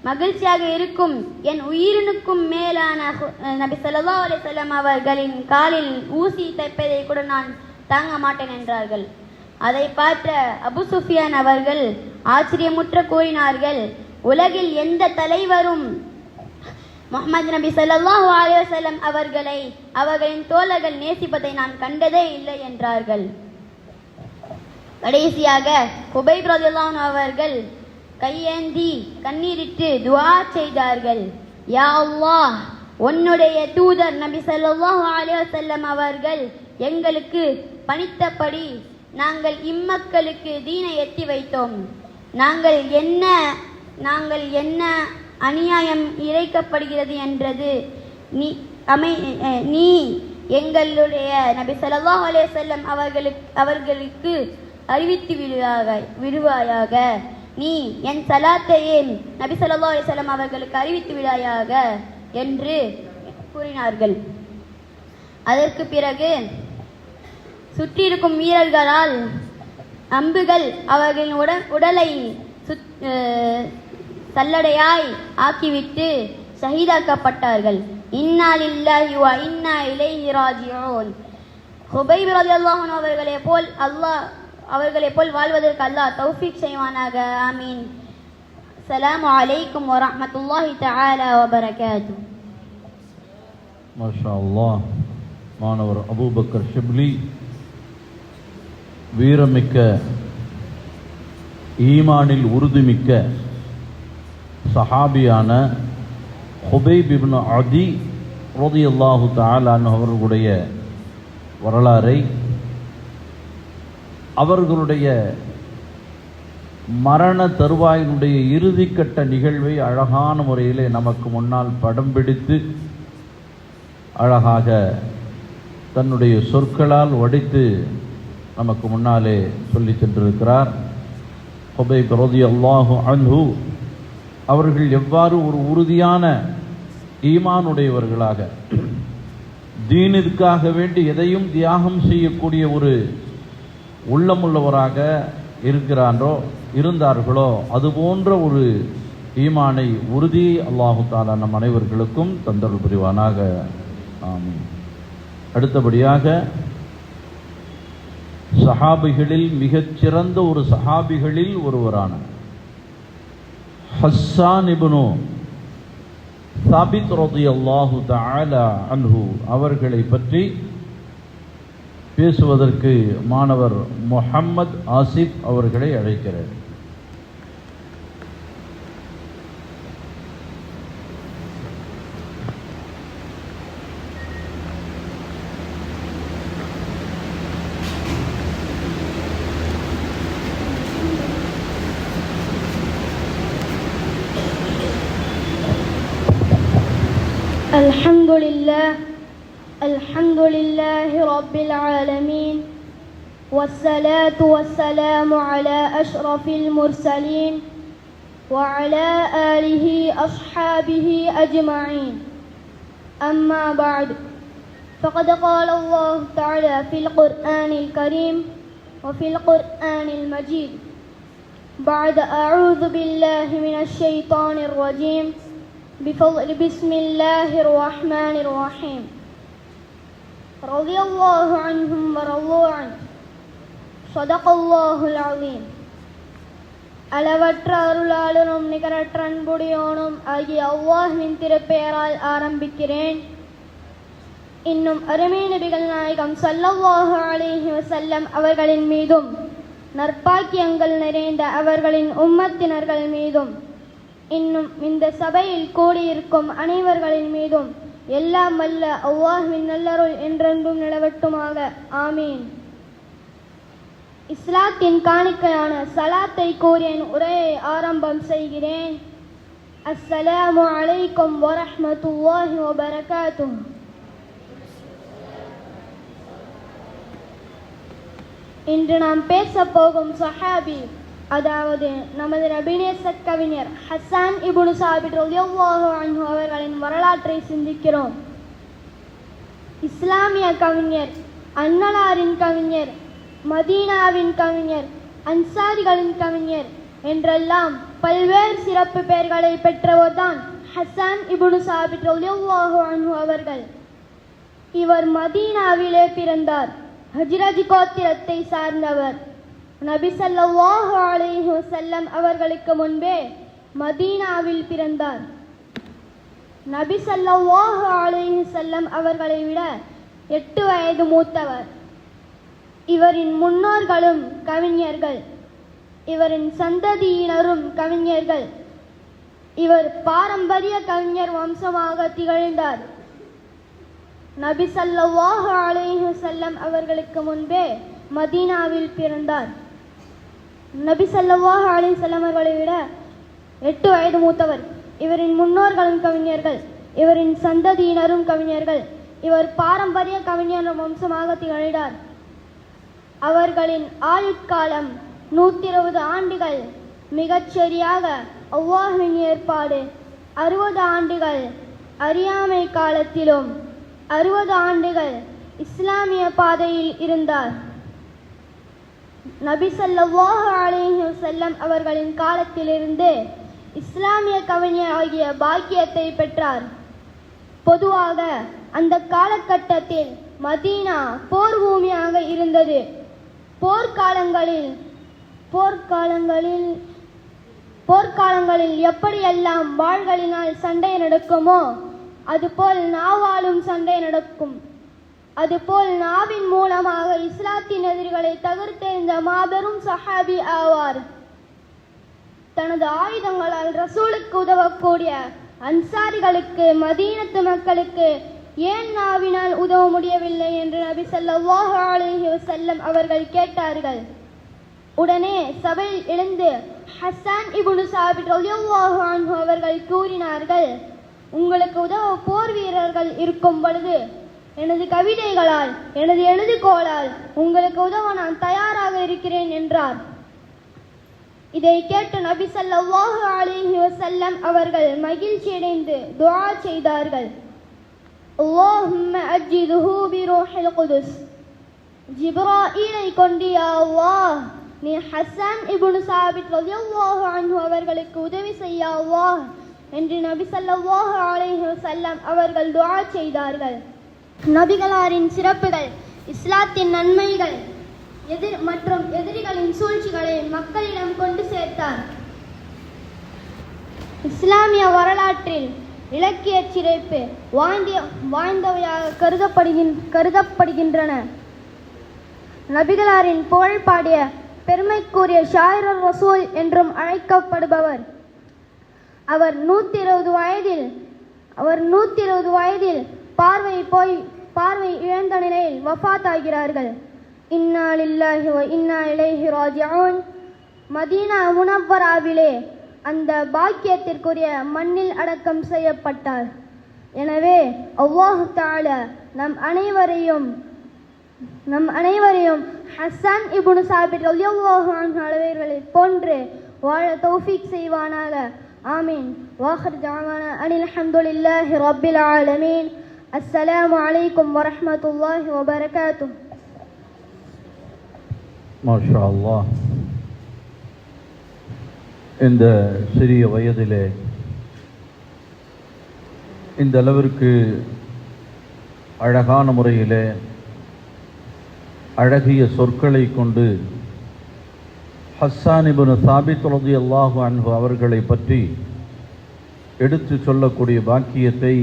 Speaker 3: மகிழ்ச்சியாக இருக்கும் என் உயிரினுக்கும் மேலான நபி ஸல்லல்லாஹு அலைஹி வஸல்லம் அவர்களின் காலில் ஊசி தைப்பதை கூட நான் தாங்க மாட்டேன் என்றார்கள். அதை பார்த்த அபு சுஃபியான் அவர்கள் ஆச்சரியமுற்ற கூறினார்கள், உலகில் எந்த தலைவரும் முஹம்மது நபி ஸல்லல்லாஹு அலைஹி வஸல்லம் அவர்களின் தோழர்கள் நேசிப்பதை நான் கண்டதே இல்லை என்றார்கள். கடைசியாக ஹுபைப் ரலியல்லாஹு அன்ஹு அவர்கள் கையேந்தி கண்ணீரிட்டு துஆ செய்தார்கள், யா அல்லாஹ், உன்னுடைய தூதர் நபி ஸல்லல்லாஹு அலைஹி வஸல்லம் அவர்கள் எங்களுக்கு பணித்தபடி நாங்கள் இம்மக்களுக்கு தீனை எத்தி வைத்தோம். நாங்கள் என்ன அநியாயம் இழைக்கப்படுகிறது என்றது நீ எங்களுடைய நபி ஸல்லல்லாஹு அலைஹி வஸல்லம் அவர்களுக்கு அறிவித்து விடுவாயாக. நீ என் சலாத்தையே நபி ஸல்லல்லாஹு அலைஹி வஸல்லம் அவர்களுக்கு அறிவித்து விடாயாக என்று கூறினார்கள். அதற்கு பிறகு சுற்றியிருக்கும் வீரர்களால் அம்புகள் அவர்களின் உடலை சல்லடையாய் ஆக்கிவிட்டு ஷஹீதாக்கப்பட்டார்கள். இன்னா லில்லாஹி வ இன்னா இலைஹி ராஜிஊன். ஹுபைப் ரலியல்லாஹு அன்ஹு அவர்களே போல் அவர்களை போல் வாழ்வதற்கு அல்லாஹ் தௌஃபீக் செய்வானாக. ஆமீன். அஸ்ஸலாமு அலைக்கும் வரஹ்மத்துல்லாஹி தஆலா வபரகாத்துஹு.
Speaker 6: மாஷா அல்லாஹ். மாணவர் அபூபக்கர் ஷிப்லி வீரமிக்க, ஈமானில் உறுதிமிக்க சஹாபியான ஹுபைப் இப்னு அதி ரலியல்லாஹு தஆலா அன்ஹு அவர்களுடைய வரலாறை, அவர்களுடைய மரண தருவாயினுடைய இறுதிக்கட்ட நிகழ்வை அழகான முறையிலே நமக்கு முன்னால் படம் பிடித்து அழகாக தன்னுடைய சொற்களால் வடித்து நமக்கு முன்னாலே சொல்லி சென்றிருக்கிறார். ஹுபைப் ரலியல்லாஹு அன்ஹு அவர்கள் எவ்வாறு ஒரு உறுதியான ஈமானுடையவர்களாக, தீனிற்காக வேண்டி எதையும் தியாகம் செய்யக்கூடிய ஒரு உள்ளமுள்ளவராக இருந்தார்களோ அதுபோன்ற ஒரு ஈமானை, உறுதி அல்லாஹு தஆலா நம் அனைவர்களுக்கும் தந்தருள் புரிவானாக. ஆமீன். அடுத்தபடியாக சஹாபிகளில் மிகச்சிறந்த ஒரு சஹாபிகளில் ஒருவரான ஹஸ்ஸான் இப்னு சாபித் ரலியல்லாஹு தஆலா அன்ஹு அவர்களை பற்றி பேசுவதற்கு மாணவர் முஹம்மத் ஆசிப் அவர்களை அழைக்கிறார்.
Speaker 3: الحمد لله رب العالمين، والصلاة والسلام على أشرف المرسلين وعلى آله أصحابه أجمعين. أما بعد، فقد قال الله تعالى في القرآن الكريم وفي القرآن المجيد بعد أعوذ بالله من الشيطان الرجيم بسم الله الرحمن الرحيم. رضي الله عنهم ورضوا عنه. صدق الله العظيم. அளவற்ற அருளாளனும் நிகரற்ற அன்புடையோனும் ஆகிய அல்லாஹ்வின் திருப்பெயரால் ஆரம்பிக்கிறேன். இன்னும் அருமை நபிகள் நாயகம் ஸல்லல்லாஹு அலைஹி வஸல்லம் அவர்களின் மீதும், நற்பாக்கியங்கள் நிறைந்த அவர்களின் உம்மத்தினர்கள் மீதும், இன்னும் இந்த சபையில் கூடியிருக்கும் அனைவர்களின் மீதும் எல்லாம் வல்ல அல்லாஹ்வின் நல்லருள் என்றென்றும் நிலவட்டுமாக. ஆமீன். இஸ்லாத்தின் காணிக்கையான சலாத்தை கூறி என் உரையை ஆரம்பம் செய்கிறேன். அஸ்ஸலாமு அலைக்கும் வரஹ்மத்துல்லாஹி வபரகாத்துஹு. இன்று நாம் பேச போகும் சஹாபி, அதாவது நமது நபிநேச கவிஞர் ஹஸ்ஸான் இப்னு சாபித் ரலியல்லாஹு அன்ஹு அவர்களின் வரலாற்றை சிந்திக்கிறோம். இஸ்லாமிய கவிஞர், அன்னலாரின் கவிஞர், மதீனாவின் கவிஞர், அன்சாரிகளின் கவிஞர் என்றெல்லாம் பல்வேறு சிறப்பு பெயர்களை பெற்றவர்தான் ஹஸ்ஸான் இப்னு சாபித் ரலியல்லாஹு அன்ஹு அவர்கள். இவர் மதீனாவிலே பிறந்தார். ஹஜ்ரஜ் கோத்திரத்தை சார்ந்தவர். நபி ஸல்லல்லாஹு அலைஹி வஸல்லம் அவர்களுக்கு முன்பே மதீனாவில் பிறந்தார். நபி ஸல்லல்லாஹு அலைஹி வஸல்லம் அவர்களை விட 8 வயது மூத்தவர். இவரின் முன்னோர்களும் கவிஞர்கள், இவரின் சந்ததியினரும் கவிஞர்கள். இவர் பாரம்பரிய கவிஞர் வம்சமாக திகழ்ந்தார். நபி ஸல்லல்லாஹு அலைஹி வஸல்லம் அவர்களுக்கு முன்பே மதீனாவில் பிறந்தார். நபி ஸல்லல்லாஹு அலைஹி வஸல்லம் அவர்களை விட 8 வயது மூத்தவர். இவரின் முன்னோர்களும் கவிஞர்கள், இவரின் சந்ததியினரும் கவிஞர்கள். இவர் பாரம்பரிய கவிஞர் வம்சமாக திகழ்ந்தார். அவர்களின் ஆயுட்காலம் 120 ஆண்டுகள். மிகச்சரியாக அல்லாஹ்வின் ஏற்பாடு 60 ஆண்டுகள் அறியாமை காலத்திலும் 60 ஆண்டுகள் இஸ்லாமிய பாதையில் இருந்தார். நபி ஸல்லல்லாஹு அலைஹி வஸல்லம் அவர்களின் காலத்திலிருந்து இஸ்லாமிய கவிஞர் ஆகிய பாக்கியத்தை பெற்றார். பொதுவாக அந்த காலகட்டத்தில் மதீனா போர் பூமியாக இருந்தது.
Speaker 7: போர்க்காலங்களில் எப்படியெல்லாம் வாள்களினால் சண்டை நடக்குமோ அதுபோல் நாவாலும் சண்டை நடக்கும். அதுபோல் நாவின் மூலமாக இஸ்லாத்தின் எதிரிகளை தகர்த்தெறிந்த மாபெரும் சஹாபி ஆவார். தனது ஆயுதங்களால் ரசூலுக்கு உதவக்கூடிய அன்சாரிகளுக்கு மதீனத்து மக்களுக்கு ஏன் நாவினால் உதவ முடியவில்லை என்று நபி ஸல்லல்லாஹு அலைஹி வஸல்லம் அவர்கள் கேட்டார்கள். உடனே சபையில் எழுந்து ஹஸ்ஸான் இப்னு சாபித் ரலியல்லாஹு அன்ஹு அவர்கள் கூறினார்கள், உங்களுக்கு உதவ போர் வீரர்கள் இருக்கும் பொழுது எனது கவிதைகளால் எனது எழுதுகோளால் உங்களுக்கு உதவ நான் தயாராக இருக்கிறேன் என்றார். இதை கேட்டு நபி ஸல்லல்லாஹு அலைஹி வஸல்லம் அவர்கள் மகிழ்ச்சியடைந்து துஆ செய்தார்கள். அல்லாஹும்ம அஜ்ஜிதுஹு பிரூஹில் குதுஸ். ஜிப்ராயீலை கொண்டு யா அல்லாஹ் நீ ஹஸ்ஸான் இப்னு சாபித் ரலியல்லாஹு அன்ஹு அவர்களுக்கு உதவி செய்ய அல்லாஹ் என்று நபி ஸல்லல்லாஹு அலைஹி வஸல்லம் அவர்கள் துஆ செய்தார்கள். நபிகளாரின் சிறப்புகள், இஸ்லாத்தின் நன்மைகள் மற்றும் எதிரிகளின் சூழ்ச்சிகளை மக்களிடம் கொண்டு சேர்த்தார். இஸ்லாமிய வரலாற்றில் இலக்கிய சிறப்பு வாய்ந்தவையாக கருதப்படுகின்றன. நபிகளாரின் புகழ் பாடிய பெருமைக்குரிய ஷாயிர் ரசூல் என்றும் அழைக்கப்படுபவர். அவர் 120 வயதில் பார்வை இழந்த நிலையில் வஃபாத் ஆகிறார்கள். இன்னா லில்லாஹி வ இன்னா இலைஹி ராஜிஊன். மதீனா முனவ்வராவிலே அந்த பாக்கியத்திற்குரிய மண்ணில் அடக்கம் செய்யப்பட்டார். எனவே அல்லாஹ் தஆலா நம் அனைவரையும் ஹஸ்ஸான் இப்னு சாபித் ரலியல்லாஹு அன்ஹு அவர்களை போன்று வாழ தௌஃபீக் செய்வானாக. ஆமீன். வாஹிர் தஅவானா அனில் ஹம்துலில்லாஹி ரப்பில் ஆலமீன். அஸ்ஸலாமு அலைக்கும் வரஹ்மத்துல்லாஹி வபரகாத்துஹு.
Speaker 6: மாஷா அல்லாஹ். இந்த சிறிய வயதிலே இந்த அளவிற்கு அழகான முறையிலே அழகிய சொற்களை கொண்டு ஹஸ்ஸான் இப்னு சாபித் ரலியல்லாஹு அன்ஹு அவர்களை பற்றி எடுத்து சொல்லக்கூடிய பாக்கியத்தை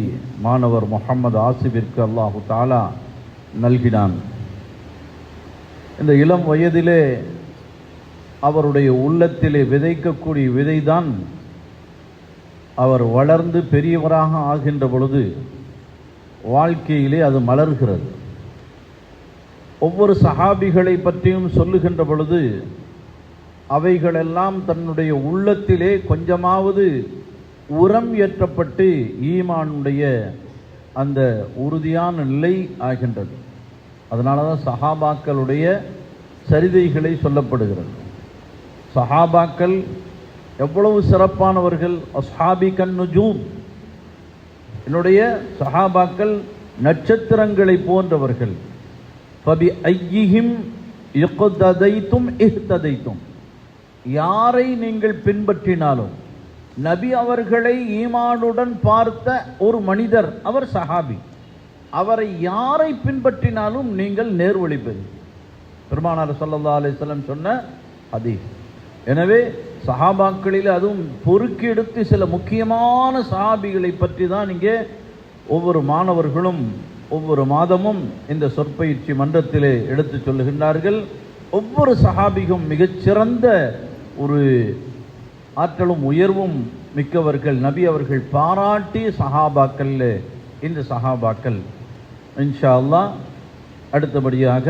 Speaker 6: மாணவர் முஹம்மது ஆசிபிற்கு அல்லாஹு தஆலா நல்கினான். இந்த இளம் வயதிலே அவருடைய உள்ளத்திலே விதைக்கக்கூடிய விதைதான் அவர் வளர்ந்து பெரியவராக ஆகின்ற பொழுது வாழ்க்கையிலே அது மலர்கிறது. ஒவ்வொரு சஹாபிகளை பற்றியும் சொல்லுகின்ற பொழுது அவைகளெல்லாம் தன்னுடைய உள்ளத்திலே கொஞ்சமாவது உரம் ஏற்றப்பட்டு ஈமானுடைய அந்த உறுதியான நிலை ஆகின்றது. அதனால தான் சஹாபாக்களுடைய சரிதைகளை சொல்லப்படுகிறது. சஹாபாக்கள் எவ்வளவு சிறப்பானவர்கள். அஸ்ஹாபி கன் நுஜூம், என்னுடைய சஹாபாக்கள் நட்சத்திரங்களை போன்றவர்கள். ஃபபி ஐயிஹிம் இக்ததைத்தும் இஹ்ததைத்தும், யாரை நீங்கள் பின்பற்றினாலும், நபி அவர்களை ஈமானுடன் பார்த்த ஒரு மனிதர் அவர் சஹாபி, அவரை யாரை பின்பற்றினாலும் நீங்கள் நேர்வழி பெறும். பெருமானார் ஸல்லல்லாஹு அலைஹி வஸல்லம் சொன்ன ஹதீஸ். எனவே சஹாபாக்களில் அதுவும் பொறுக்கி எடுத்து சில முக்கியமான சஹாபிகளை பற்றி தான் இங்கே ஒவ்வொரு மாணவர்களும் ஒவ்வொரு மாதமும் இந்த சொற்பயிற்சி மன்றத்திலே எடுத்து சொல்லுகின்றார்கள். ஒவ்வொரு சஹாபியும் மிகச்சிறந்த ஒரு ஆற்றலும் உயர்வும் மிக்கவர்கள். நபி அவர்கள் பாராட்டிய சஹாபாக்கள் இந்த சஹாபாக்கள். இன்ஷா அல்லாஹ் அடுத்தபடியாக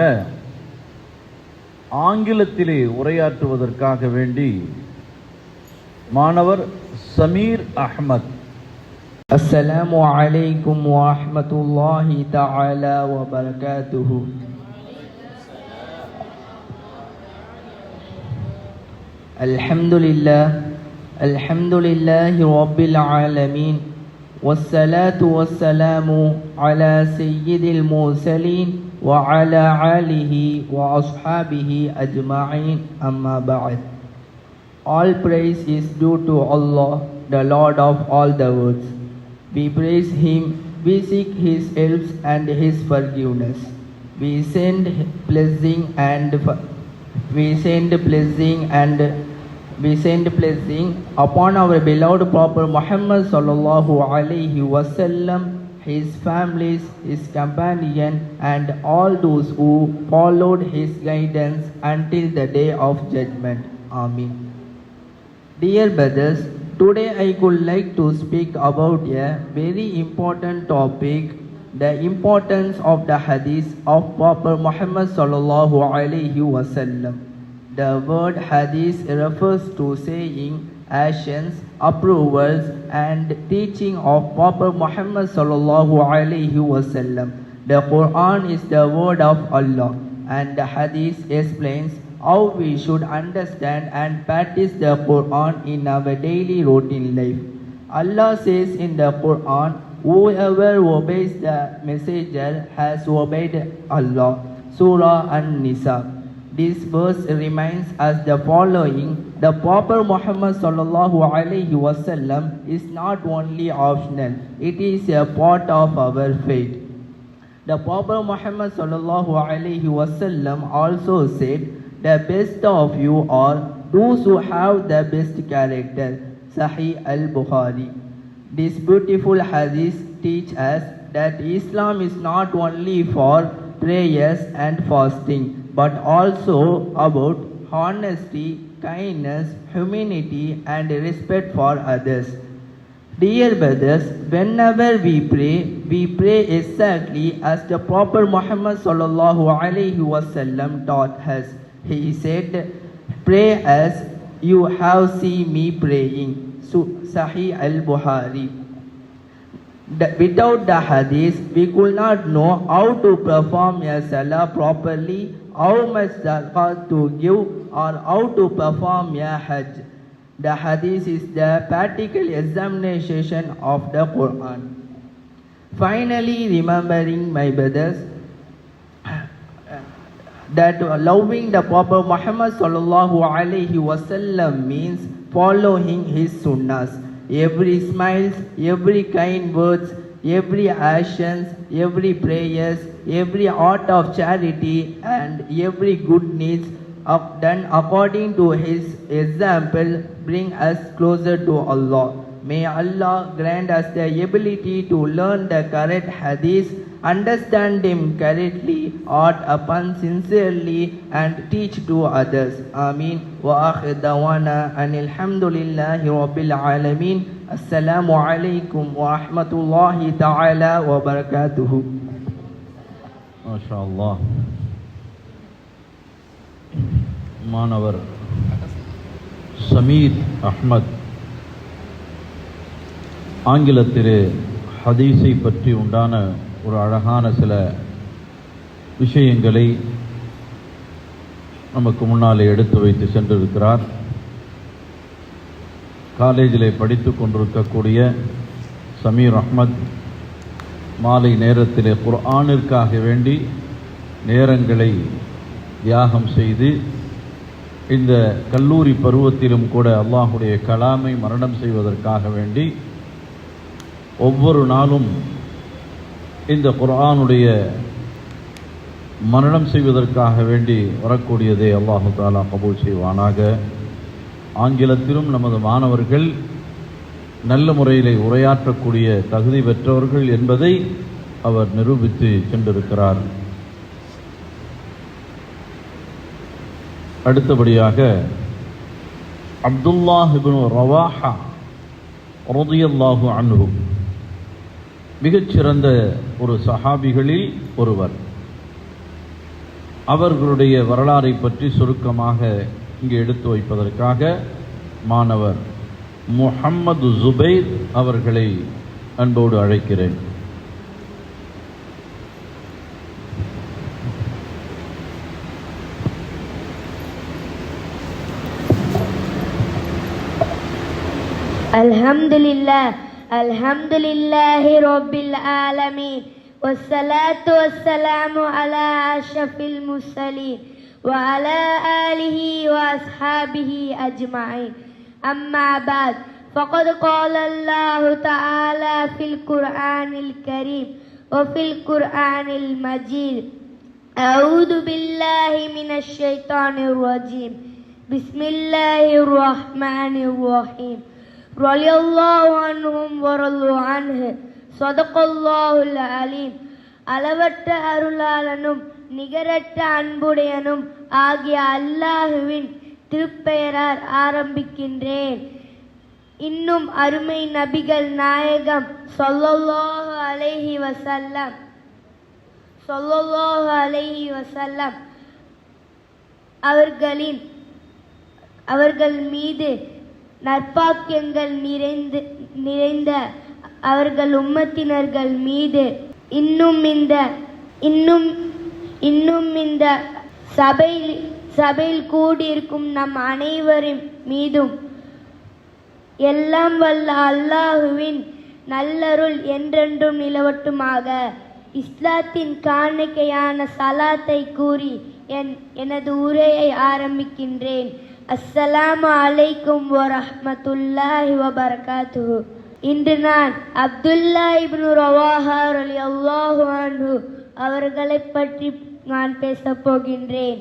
Speaker 6: ஆங்கிலத்திலே உரையாற்றுவதற்காக வேண்டி மாணவர் Sameer Ahmad.
Speaker 5: السلام عليكم ورحمة الله تعالى وبركاته. الحمد لله رب العالمين، والصلاة والسلام على سيد المرسلين وعلى آله وأصحابه أجمعين. أما بعد. All praise is due to Allah, the Lord of all the worlds. We praise Him, we seek His help and His forgiveness. We send blessing and we send blessing upon our beloved Prophet Muhammad sallallahu alaihi wasallam, his families, his companion, and all those who followed his guidance until the day of judgment. Amen. Dear brothers, today I would like to speak about a very important topic, the importance of the hadith of Prophet Muhammad sallallahu alaihi wasallam. The word hadith refers to saying, actions, approvals, and teaching of Prophet Muhammad sallallahu alaihi wasallam. The Quran is the word of Allah, and the hadith explains how we should understand and practice the Quran in our daily routine life. Allah says in the Quran, whoever obeys the messenger has obeyed Allah. Surah An-Nisa. This verse reminds us the following: the Prophet Muhammad sallallahu alaihi wasallam is not only optional, it is a part of our faith. The Prophet Muhammad sallallahu alaihi wasallam also said, the best of you are those who have the best character. Sahih al-Bukhari. This beautiful hadith teaches us that Islam is not only for prayers and fasting, but also about honesty, kindness, humanity, and respect for others. Dear brothers, whenever we pray exactly as the Prophet Muhammad sallallahu alaihi wasallam taught us. He said, pray as you have seen me praying. Sahih al-Bukhari. Without the hadith, we could not know how to perform a salah properly, how much zakat to give, or how to perform a hajj. The hadith is the practical examination of the Quran. Finally, remembering, my brothers, that loving the Prophet Muhammad sallallahu alaihi wasallam means following his sunnahs. Every smiles, every kind words, every actions, every prayers, every act of charity, and every good deeds done according to his example bring us closer to Allah. May Allah grant us the ability to learn the correct hadith, understand them correctly, act upon sincerely, and teach to others. Ameen. Wa akhir dawana anil hamdulillahi rabbil alameen. Assalamu alaikum wa rahmatullahi ta'ala wa barakatuhu.
Speaker 6: MashaAllah. மாணவர் சமீர் அஹ்மத் ஆங்கிலத்திலே ஹதீஸை பற்றி உண்டான ஒரு அழகான சில விஷயங்களை நமக்கு முன்னாலே எடுத்து வைத்து சென்றிருக்கிறார். காலேஜிலே படித்து கொண்டிருக்கக்கூடிய சமீர் அஹ்மத் மாலை நேரத்திலே குர்ஆனிற்காக வேண்டி நேரங்களை தியாகம் செய்து இந்த கல்லூரி பருவத்திலும் கூட அல்லாஹுடைய கலாமை மரணம் செய்வதற்காக வேண்டி ஒவ்வொரு நாளும் இந்த குர்ஆனுடைய மரணம் செய்வதற்காக வேண்டி வரக்கூடியதை அல்லாஹு தஆலா கபூல் செய்வானாக. ஆங்கிலத்திலும் நமது மாணவர்கள் நல்ல முறையிலே உரையாற்றக்கூடிய தகுதி பெற்றவர்கள் என்பதை அவர் நிரூபித்து சென்றிருக்கிறார். அடுத்தபடியாக அப்துல்லாஹ் இப்னு ரவாஹா ரலியல்லாஹு அன்ஹு மிகச்சிறந்த ஒரு சஹாபிகளில் ஒருவர். அவர்களுடைய வரலாறை பற்றி சுருக்கமாக இங்கே எடுத்து வைப்பதற்காக மாணவர் முஹம்மது ஜுபைர் அவர்களை அன்போடு அழைக்கிறேன்.
Speaker 7: Alhamdulillahi Rabbil Alameen. Wassalatu wassalamu ala ashrafil mursalin wa ala alihi wa ashabihi ajma'in. Amma ba'd. Faqad qala Allah ta'ala fil Qur'anil Kareem wa fil Qur'anil Majid. أعوذ بالله من الشيطان الرجيم بسم الله الرحمن الرحيم رضي الله عنهم ورضوا عنه صدق الله العليم. அளவற்ற அருளாளனும் நிகரற்ற அன்புடையனும் ஆகிய அல்லாஹுவின் திருப்பெயரால் ஆரம்பிக்கின்றேன். இன்னும் அருமை நபிகள் நாயகம் ஸல்லல்லாஹு அலைஹி வஸல்லம் அவர்கள் மீது நற்பாக்கியங்கள் நிறைந்த அவர்கள் உம்மத்தினர்கள் மீது இன்னும் இந்த சபையில் கூடியிருக்கும் நம் அனைவரின் மீதும் எல்லாம் வல்ல அல்லாஹுவின் நல்லருள் என்றென்றும் நிலவட்டுமாக. இஸ்லாத்தின் காணிக்கையான சலாத்தை கூறி எனது உரையை ஆரம்பிக்கின்றேன். அஸ்ஸலாமு அலைக்கும் வரஹ்மத்துல்லாஹி வபரகாத்துஹு. இன்று நான் அப்துல்லா இப்னு ரவாஹா ரலியல்லாஹு அன்ஹு அவர்களை பற்றி நான் பேசப் போகின்றேன்.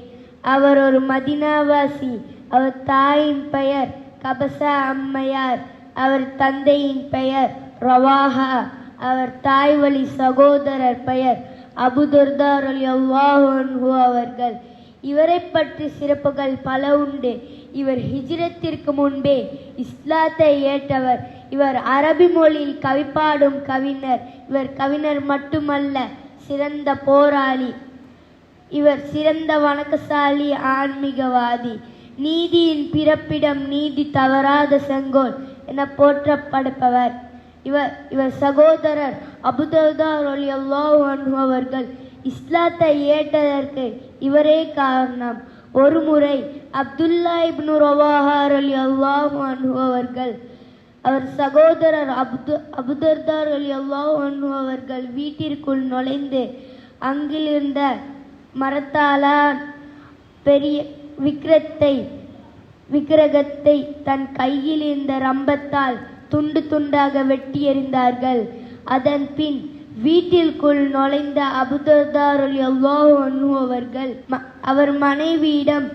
Speaker 7: அவர் ஒரு மதீனாவாசி. அவர் தாயின் பெயர் கபசா அம்மையார். அவர் தந்தையின் பெயர் ரவாஹா. அவர் தாய் வழி சகோதரர் பெயர் அபூதர்தா ரலியல்லாஹு அன்ஹு அவர்கள். இவரை பற்றி சிறப்புகள் பல உண்டு. இவர் ஹிஜ்ரத்திற்கு முன்பே இஸ்லாத்தை ஏற்றவர். இவர் அரபி மொழியில் கவிப்பாடும் கவிஞர். இவர் கவிஞர் மட்டுமல்ல, சிறந்த போராளி. இவர் சிறந்த வணக்கசாலி, ஆன்மீகவாதி. நீதியின் பிறப்பிடம், நீதி தவறாத செங்கோல் என போற்றப்படுபவர். இவர் சகோதரர் அபூதர்தா ரலியல்லாஹு அன்ஹு அவர்கள் இஸ்லாத்தை ஏற்றதற்கு இவரே காரணம். ஒரு முறை அப்துல்லா இப்னு ரவாஹா ரலியல்லாஹு அன்ஹு அவர்கள் அவர் சகோதரர் அபூதர்தா ரலியல்லாஹு அன்ஹு அவர்கள் வீட்டிற்குள் நுழைந்து அங்கிருந்த மரத்தாலான பெரிய விக்கிரகத்தை தன் கையில் இருந்த ரம்பத்தால் துண்டு துண்டாக வெட்டி எறிந்தார்கள். அதன் பின் வீட்டிற்குள் நுழைந்த அபூதர்தா ரலியல்லாஹு அன்ஹு அவர்கள் அவர் மனைவியிடம்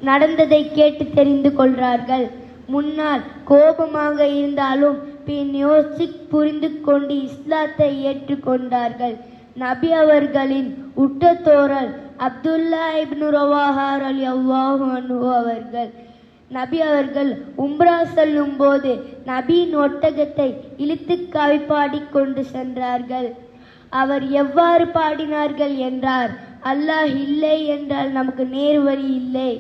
Speaker 7: நடந்ததை கேட்டு தெரிந்து கொள்கிறார்கள். முன்னால் கோபமாக இருந்தாலும் பின் யோசித்து புரிந்து கொண்டு இஸ்லாத்தை ஏற்றுக்கொண்டார்கள். நபி அவர்களின் உற்ற தோழர் அப்துல்லா இப்னு ரவாஹா ரலியல்லாஹு அன்ஹு அவர்கள் நபி அவர்கள் உம்ரா செல்லும் போது நபியின் ஒட்டகத்தை இழுத்து கவி பாடிக்கொண்டு சென்றார்கள். அவர் எவ்வாறு பாடினார்கள் என்றார், அல்லாஹ் இல்லை என்றால் நமக்கு நேர்வழி இல்லை.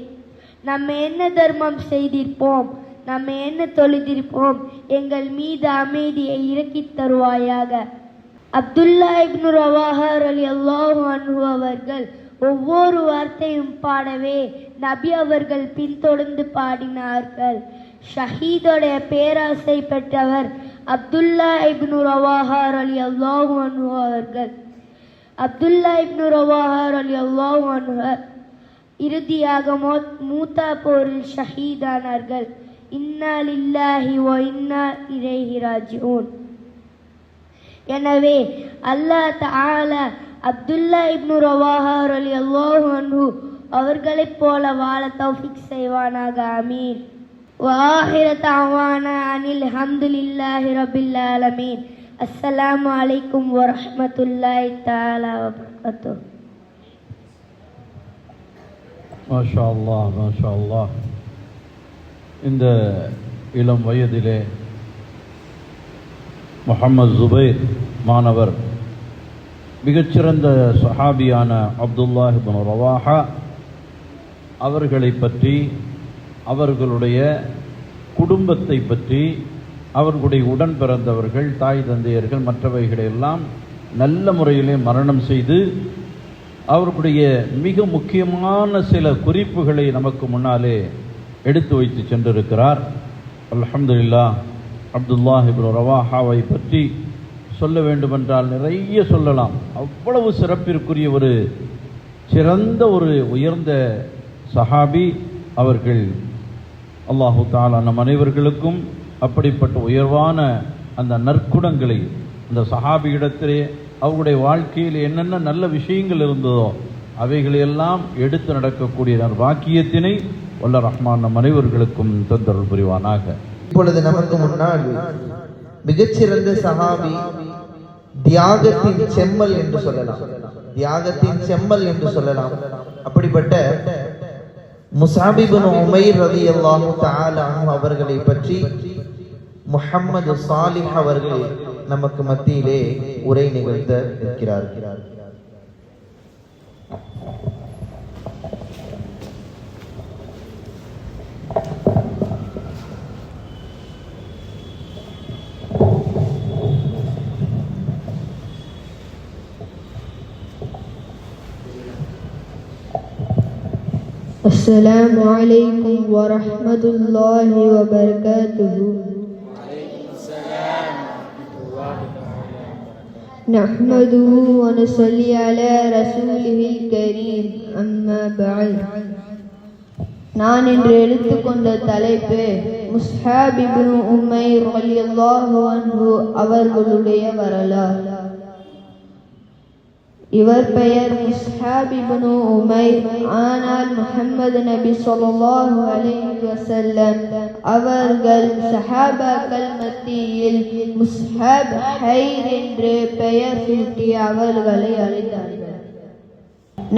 Speaker 7: நம்ம என்ன தர்மம் செய்திருப்போம், நம்ம என்ன தொழுதிருப்போம், எங்கள் மீது அமைதியை இறக்கி தருவாயாக. அப்துல்லா இப்னு ரவாஹா ரலியல்லாஹு அன்ஹு அவர்கள் ஒவ்வொரு வார்த்தையும் பாடவே நபி அவர்கள் பின்தொடர்ந்து பாடினார்கள். ஷஹீதோடைய பேராசை பெற்றவர் அப்துல்லா இப்னு ரவாஹா ரலியல்லாஹு அன்ஹு அவர்கள். அப்துல்லா இப்னு ரவாஹா ரலியல்லாஹு அன்ஹு இறுதியாக மூத்தா போரில் ஷஹீதானார்கள். இன்னா லில்லாஹி வ இன்னா இலைஹி ராஜிஊன். எனவே அல்லாஹ் தஆலா அப்துல்லா இப்னு ரவாஹா ரலியல்லாஹு அன்ஹு அவர்களைப் போல வாழ தௌஃபீக் செய்வானாக. ஆமீன். وآخر دعوانا أن الحمد لله رب العالمين. السلام عليكم ورحمة الله تعالى وبركاته.
Speaker 6: மாஷா அல்லாஹ், மாஷா அல்லாஹ். இந்த இளம் வயதிலே முஹம்மது ஜுபைர் மாணவர் மிகச்சிறந்த சஹாபியான அப்துல்லாஹ் இப்னு ரவாஹா அவர்களை பற்றி, அவர்களுடைய குடும்பத்தை பற்றி, அவர்களுடைய உடன் பிறந்தவர்கள், தாய் தந்தையர்கள், மற்றவைகளெல்லாம் நல்ல முறையிலே மரணம் செய்து அவர்களுடைய மிக முக்கியமான சில குறிப்புகளை நமக்கு முன்னாலே எடுத்து வைத்து சென்றிருக்கிறார். அல்ஹம்துலில்லாஹ். அப்துல்லாஹ் இப்னு ரவாஹாவை பற்றி சொல்ல வேண்டுமென்றால் நிறைய சொல்லலாம். அவ்வளவு சிறப்பிற்குரிய ஒரு சிறந்த ஒரு உயர்ந்த சஹாபி அவர்கள். அல்லாஹு தஆலா நம் அனைவர்களுக்கும் அப்படிப்பட்ட உயர்வான அந்த நற்குணங்களை அந்த சஹாபியிடத்திலே அவர்களுடைய வாழ்க்கையில் என்னென்ன நல்ல விஷயங்கள் இருந்ததோ அவைகளையெல்லாம் எடுத்து நடக்கக்கூடிய வாக்கியத்தினை வல்ல ரஹ்மான் நம் அனைவர்களுக்கும் தந்தருள் புரிவானாக.
Speaker 2: இப்பொழுது நமக்கு முன்னால் மிகச்சிறந்த சஹாபி, தியாகத்தின் செம்மல் என்று சொல்லலாம், தியாகத்தின் செம்மல் என்று சொல்லலாம். அப்படிப்பட்ட முஸாப் இப்னு உமைர் ரலியல்லாஹு தஆலா அவர்களை பற்றி முஹம்மது சாலிஹ் அவர்கள் நமக்கு மத்தியிலே உரை நிகழ்த்த இருக்கிறார்கள்.
Speaker 7: السلام عليكم ورحمة الله وبركاته. نحمده ونصلي على رسوله الكريم. أما بعد. நான் இன்று எடுத்துக்கொண்ட தலைப்பு முஸ்ஹாப் இப்னு உமைர் ரலியல்லாஹு அன்ஹு அவர்களுடைய வரலாறு. இவர் பெயர் முஸ்ஹாப் இப்னு உமைர். ஆனால் முஹம்மது நபி ஸல்லல்லாஹு அலைஹி வஸல்லம் அவர்கள் சஹாபாக்கள் மத்தியில் முஸ்ஹாப் ஹைர் என்று பெயர் சூட்டி அவர்களை அழைத்தார்கள்.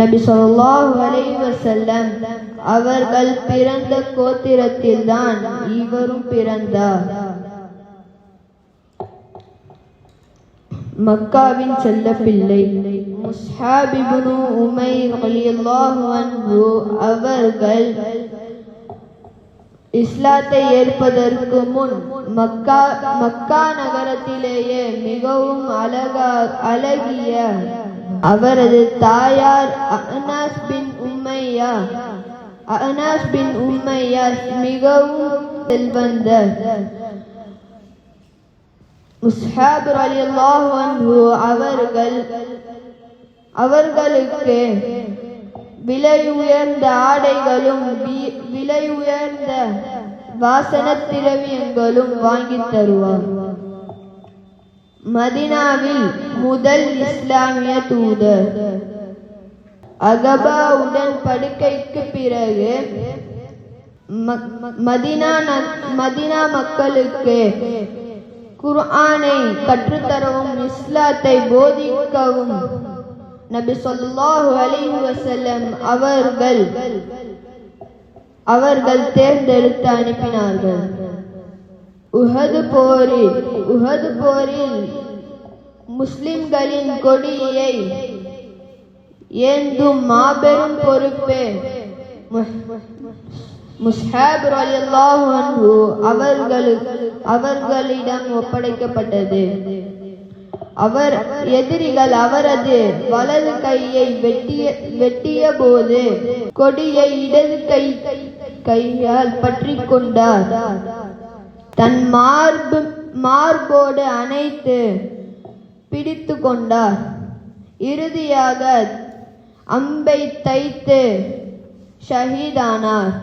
Speaker 7: நபி ஸல்லல்லாஹு அலைஹி வஸல்லம் அவர்கள் பிறந்த கோத்திரத்தில் தான் இவரும் பிறந்தார். மக்காவின் செல்ல பிள்ளை முஸ்ஹாப் இப்னு உமைர் ரலியல்லாஹு அன்ஹு அவர்கள் இஸ்லாத்தை ஏற்பதற்கு முன் மக்கா நகரத்திலேயே மிகவும் அழகிய அவரது தாயார் அனாஸ் பின் உம்மையா மிகவும் செல்வந்தர். முஸ்ஹாப் ரலியல்லாஹு அன்ஹு அவர்களுக்கு விலை உயர்ந்த ஆடைகளும் விலை உயர்ந்த வாசன திரவியங்களும் வாங்கி தருவார். மதீனாவில் முதல் இஸ்லாமிய தூதர் அகபா உடன்படிக்கைக்கு பிறகு மதீனா மக்களுக்கு குர்ஆனை கற்றுத்தரவும் இஸ்லாத்தை போதிக்கவும் நபி ஸல்லல்லாஹு அலைஹி வஸல்லம் அவர்கள் தேர்ந்தெடுத்து அனுப்பினார்கள். உஹது போரில் முஸ்லிம்களின் கொடியை ஏந்தும் மாபெரும் பொறுப்பு முஸ்ஹாப் ரலியல்லாஹு அன்ஹு அவர்களிடம் ஒப்படைக்கப்பட்டது. எதிரிகள் அவரது வலது கையை வெட்டிய போது கொடியை இடது கையால் பற்றி கொண்டார். தன் மார்போடு அணைத்து பிடித்து கொண்டார். இறுதியாக அம்பை தைத்து ஷஹீதானார்.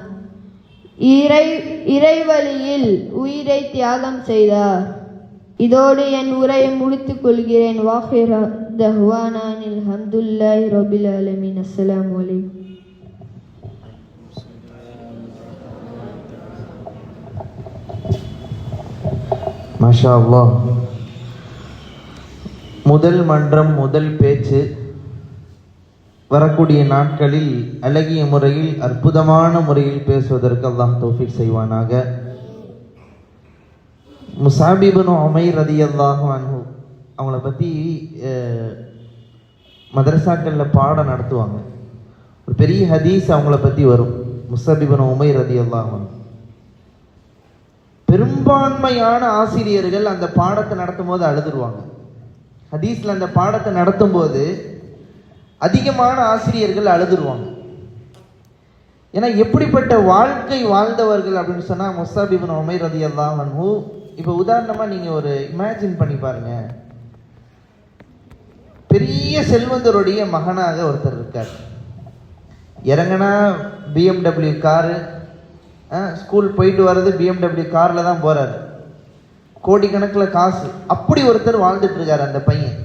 Speaker 7: இறைவழியில் உயிரை தியாகம் செய்தார். இதோடு என் உரையை முடித்துக் கொள்கிறேன். வாஹிர தஹ்வானா அல்ஹம்துலில்லாஹி ரப்பில் ஆலமீன். அஸ்ஸலாமு அலைக்கும்.
Speaker 2: மாஷா அல்லாஹ். முதல் மன்றம், முதல் பேச்சு வரக்கூடிய நாட்களில் அழகிய முறையில், அற்புதமான முறையில் பேசுவதற்கு அல்லாஹ் தௌஃபீக் செய்வானாக. முஸாப் இப்னு உமைர் ரலியல்லாஹு அன்ஹு அவங்கள பற்றி மதரசாக்களில் பாடம் நடத்துவாங்க. ஒரு பெரிய ஹதீஸ் அவங்கள பற்றி வரும். முஸாப் இப்னு உமைர் ரலியல்லாஹு அன்ஹு பெரும்பான்மையான ஆசிரியர்கள் அந்த பாடத்தை நடத்தும் போது அழுதுருவாங்க. ஹதீஸில் அந்த பாடத்தை நடத்தும் போது அதிகமான ஆசிரியர்கள் அழுதுருவாங்க. ஏன்னா எப்படிப்பட்ட வாழ்க்கை வாழ்ந்தவர்கள் அப்படின்னு சொன்னால் முஸாப் இப்னு உமைர் ரலியல்லாஹு அன்ஹு. இப்போ உதாரணமாக நீங்கள் ஒரு இமேஜின் பண்ணி பாருங்க. பெரிய செல்வந்தருடைய மகனாக ஒருத்தர் இருக்கார். இறங்கினா BMW காரு, ஸ்கூல் போயிட்டு வர்றது BMW காரில் தான் போகிறாரு. கோடிக்கணக்கில் காசு. அப்படி ஒருத்தர் வாழ்ந்துட்டு இருக்கார் அந்த பையன்.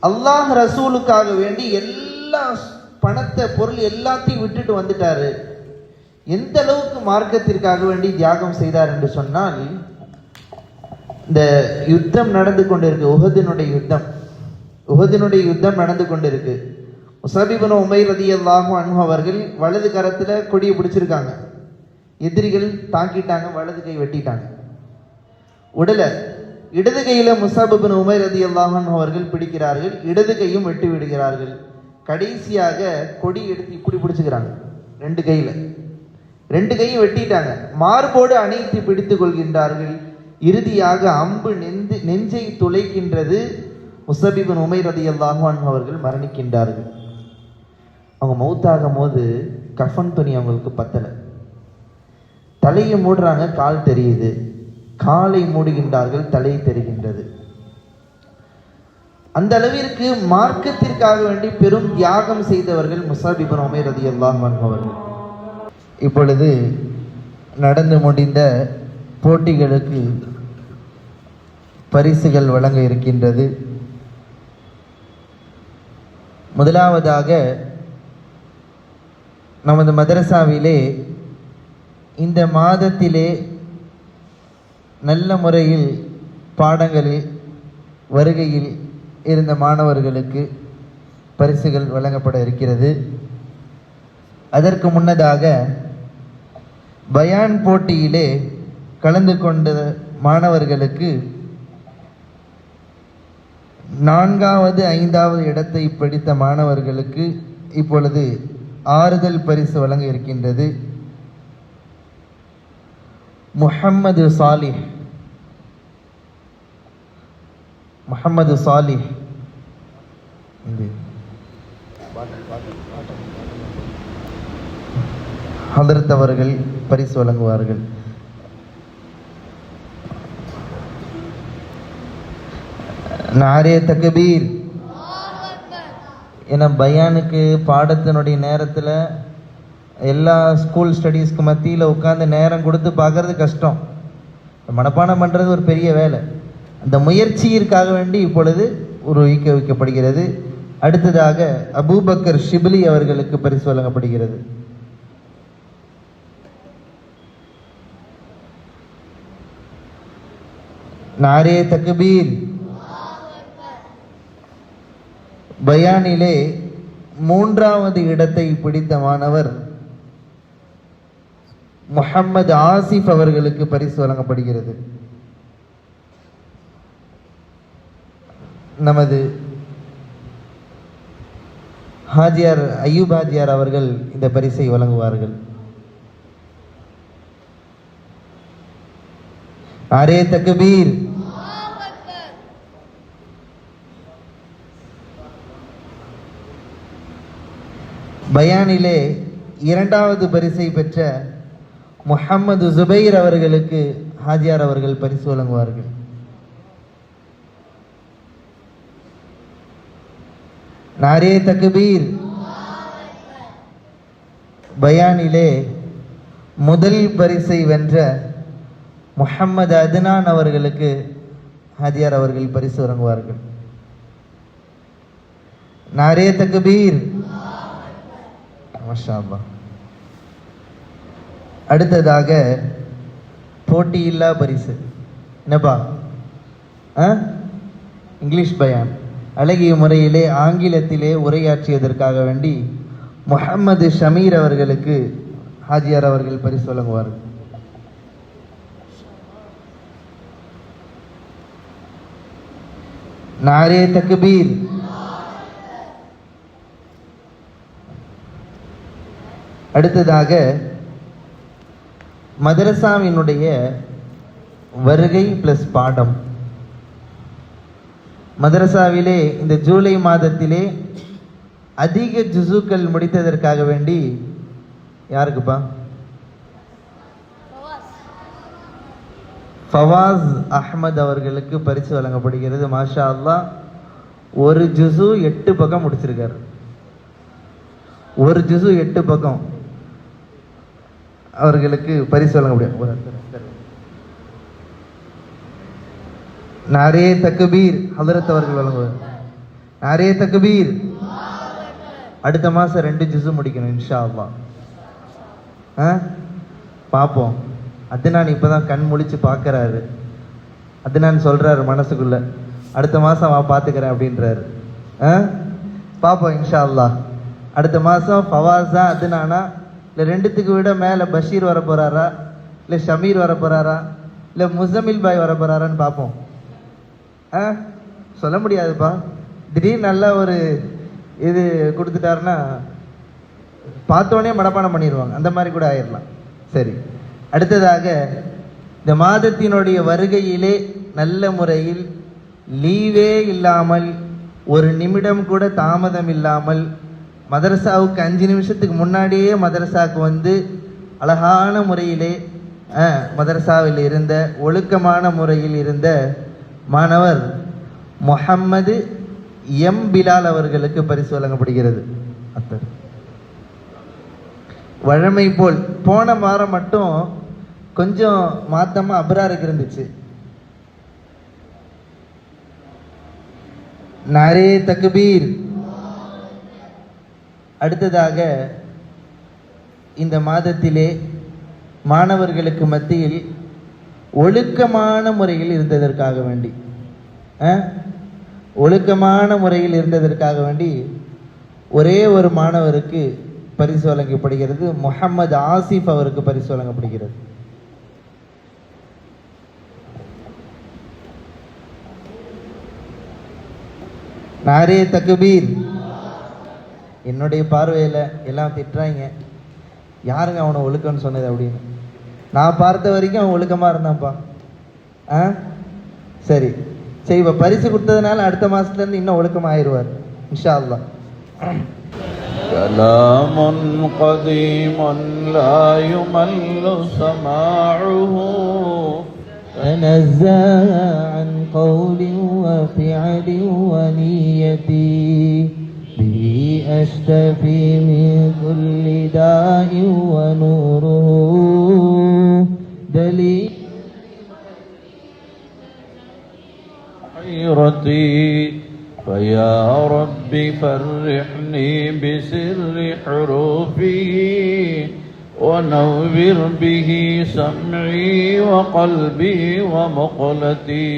Speaker 2: அல்லாஹ் ரசூலுக்காக வேண்டி எல்லா பணத்தை பொருள் எல்லாத்தையும் விட்டுட்டு வந்துட்டாரு. எந்த அளவுக்கு மார்க்கத்திற்காக வேண்டி தியாகம் செய்தார் என்று சொன்னால், இந்த யுத்தம் நடந்து கொண்டிருக்கு, உஹதினுடைய யுத்தம் நடந்து கொண்டிருக்கு. முஸஅப் இப்னு உமைர் ரலியல்லாஹு அன்ஹு அவர்கள் வலது கரத்துல கொடியை பிடிச்சிருக்காங்க. எதிரிகள் தாக்கிட்டாங்க, வலது கை வெட்டிட்டாங்க, உடல. இடது கையில முஸஅப் இப்னு உமைர் ரலியல்லாஹு அன்ஹு அவர்கள் பிடிக்கிறார்கள், இடது கையும் வெட்டி விடுகிறார்கள். கடைசியாக கொடி எடுத்து இப்படி பிடிச்சுக்கிறாங்க, ரெண்டு கையும் வெட்டிட்டாங்க. மார்போடு அணைத்து பிடித்துக் கொள்கின்றார்கள். இறுதியாக அம்பு நெஞ்சை துளைக்கின்றது. முஸஅப் இப்னு உமைர் ரலியல்லாஹு அன்ஹு அவர்கள் மரணிக்கின்றார்கள். அவங்க மௌத்தாகும் போது கஃபன் துணி அவங்களுக்கு பத்தலை. தலையை மூடுறாங்க, கால் தெரியுது. காலை மூடுகின்றார்கள், தலை தெரிகின்றது. அந்த அளவிற்கு மார்க்கத்திற்காக வேண்டி பெரும் தியாகம் செய்தவர்கள் முஸஅப் இப்னு உமைர் ரலியல்லாஹு அன்ஹு அவர்கள். இப்பொழுது நடந்து முடிந்த போட்டிகளுக்கு பரிசுகள் வழங்க இருக்கின்றது. முதலாவதாக நமது மதரசாவிலே இந்த மாதத்திலே நல்ல முறையில் பாடங்களில் வருகையில் இருந்த மாணவர்களுக்கு பரிசுகள் வழங்கப்பட இருக்கிறது. அதற்கு முன்னதாக பயான் போட்டியிலே கலந்து கொண்ட மாணவர்களுக்கு 4வது 5வது இடத்தை பிடித்த மாணவர்களுக்கு இப்பொழுது ஆறுதல் பரிசு வழங்க இருக்கின்றது. முஹம்மது சாலிஹ் ஹதரத் அவர்கள் பரிசு வழங்குவார்கள். நாரே தக்பீர். ஏன்னா பயானுக்கு பாடத்தினுடைய நேரத்தில் எல்லா ஸ்கூல் ஸ்டடீஸ்க்கு மத்தியில் உட்காந்து நேரம் கொடுத்து பார்க்கறது கஷ்டம். மனப்பாடம் பண்ணுறது ஒரு பெரிய வேலை. அந்த முயற்சியிற்காக வேண்டி இப்பொழுது ஒரு ஊக்குவிக்கப்படுகிறது. அடுத்ததாக அபூபக்கர் ஷிப்லி அவர்களுக்கு பரிசு வழங்கப்படுகிறது. நாரே தக்பீர். பயானிலே 3வது இடத்தை பிடித்த மாணவர் முஹம்மது ஆசிஃப் அவர்களுக்கு பரிசு வழங்கப்படுகிறது. நமது ஹாஜியார் அய்யூப் ஹாஜியார் அவர்கள் இந்த பரிசை வழங்குவார்கள். நாரே தக்பீர். பயானிலே 2வது பரிசை பெற்ற முஹம்மது ஜுபைர் அவர்களுக்கு ஹாஜியார் அவர்கள் பரிசு வழங்குவார்கள். நாரே தக்பீர். பயானிலே முதல் பரிசை வென்ற முஹம்மது அத்னான் அவர்களுக்கு ஹாஜியார் அவர்கள் பரிசு வழங்குவார்கள். நாரே தக்பீர். மாஷா அல்லாஹ். அடுத்ததாக போட்டியில்லா பரிசு. என்னப்பா? இங்கிலீஷ் பயான் அழகிய முறையிலே ஆங்கிலத்திலே உரையாற்றியதற்காக வேண்டி முஹம்மது ஷமீர் அவர்களுக்கு ஹாஜியார் அவர்கள் பரிசு வழங்குவார்கள். நாரே தக்பீர். அடுத்ததாக மதரசாவினுடைய வருகை பிளஸ் பாடம். மதரசாவிலே இந்த ஜூலை மாதத்திலே அதிக ஜுசுக்கள் முடித்ததற்காக வேண்டி யாருக்குப்பா? ஃபவாஸ் அஹ்மத் அவர்களுக்கு பரிசு வழங்கப்படுகிறது. மாஷா அல்லாஹ். ஒரு ஜுசு 8 பக்கம் முடிச்சிருக்காரு. ஒரு ஜுசு 8 பக்கம். அவர்களுக்கு பரிசு வழங்க முடியும். நாரே தக்பீர். ஹதரத் அவர்கள் வழங்குவார். நாரே தக்பீர். அடுத்த மாதம் 2 ஜுஸு முடிக்கணும் இன்ஷா அல்லாஹ். பார்ப்போம். அத்னான் இப்போ தான் கண் முழிச்சு பார்க்குறாரு. அத்னான் சொல்கிறாரு மனசுக்குள்ளே, அடுத்த மாதம் பார்த்துக்கிறேன் அப்படின்றாரு. பார்ப்போம் இன்ஷா அல்லாஹ். அடுத்த மாதம் ஃபவாஸா அத்னானா இல்லை 2த்துக்கு விட மேலே பஷீர் வர போகிறாரா, இல்லை ஷமீர் வர போகிறாரா, இல்லை முசமில் பாய் வர போகிறாரான்னு பார்ப்போம். சொல்ல முடியாதுப்பா. திடீர்னு நல்ல ஒரு இது கொடுத்துட்டாருன்னா பார்த்தோன்னே மனப்பாடம் பண்ணிடுவாங்க, அந்த மாதிரி கூட ஆயிடலாம். சரி, அடுத்ததாக இந்த மாதத்தினுடைய வருகையிலே நல்ல முறையில் லீவே இல்லாமல், ஒரு நிமிடம் கூட தாமதம் இல்லாமல், மதரசாவுக்கு 5 நிமிஷத்துக்கு முன்னாடியே மதரசாவுக்கு வந்து அழகான முறையிலே மதரசாவில் இருந்த ஒழுக்கமான முறையில் இருந்த மாணவர் முஹம்மது எம் பிலால் அவர்களுக்கு பரிசு வழங்கப்படுகிறது. அத்தர் வழமை போல் போன வாரம் மட்டும் கொஞ்சம் மாத்தமா அபராருக்கு இருந்துச்சு. நாரே தக்பீர். அடுத்ததாக இந்த மாதத்திலே மாணவர்களுக்கு மத்தியில் ஒழுக்கமான முறையில் இருந்ததற்காக வேண்டி ஒரே ஒரு மாணவருக்கு பரிசு வழங்கப்படுகிறது. முஹம்மது ஆசிஃப் அவருக்கு பரிசு வழங்கப்படுகிறது. நாரே தக்பீர். என்னுடைய பார்வையில் எல்லாம் திட்டுறாங்க, யாருங்க அவனை ஒழுக்கம்னு சொன்னது அப்படின்னு. நான் பார்த்த வரைக்கும் அவன் ஒழுக்கமாக இருந்தான்ப்பா. சரி சரி, இப்போ பரிசு கொடுத்ததுனால அடுத்த மாதத்துலேருந்து இன்னும் ஒழுக்கமாகிடுவார் இன்ஷா அல்லாஹ்.
Speaker 6: كلام قديم لا يمل سماعه
Speaker 2: تنزه عن قول وفعل ونية به أشتفي من كل داء ونوره دليل
Speaker 6: حيرتي فيا ربي فرحني بسر حروفي ونور به سمعي وقلبي ومقلتي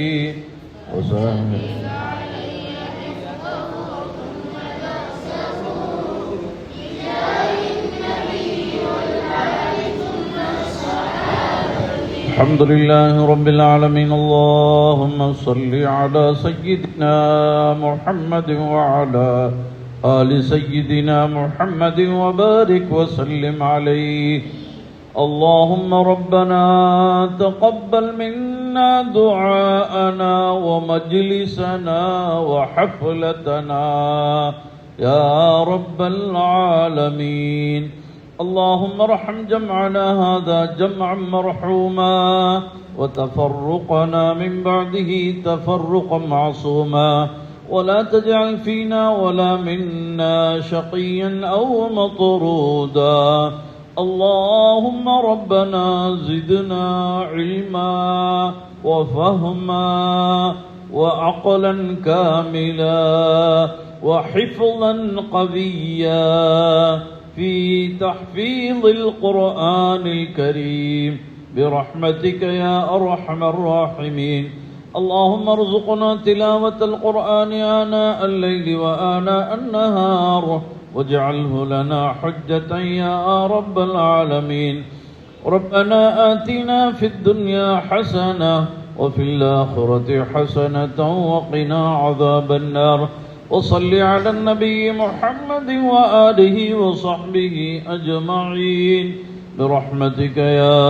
Speaker 6: الحمد لله رب العالمين. اللهم صل على سيدنا محمد وعلى آل سيدنا محمد وبارك وسلم عليه. اللهم ربنا تقبل منا دعاءنا ومجلسنا وحفلتنا يا رب العالمين. اللهم ارحم جمعنا هذا جمعا مرحوما وتفرقنا من بعده تفرقا معصوما ولا تجعل فينا ولا منا شقيا أو مطرودا. اللهم ربنا زدنا علما وفهما وعقلا كاملا وحفظا قويا في تحفيظ القرآن الكريم برحمتك يا أرحم الراحمين. اللهم ارزقنا تلاوة القرآن آناء الليل وآناء النهار واجعله لنا حجة يا رب العالمين. ربنا آتنا في الدنيا حسنة وفي الآخرة حسنة وقنا عذاب النار. وصل على النبي محمد وآله وصحبه أجمعين برحمتك يا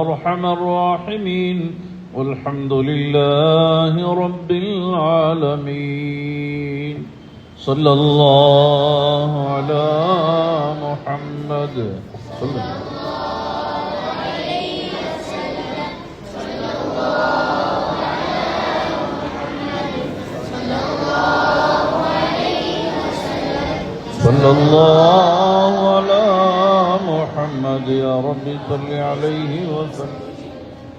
Speaker 6: أرحم الراحمين. والحمد لله رب العالمين. صلى الله على محمد صلى الله صلى الله على محمد. يا رب صل عليه وسلم.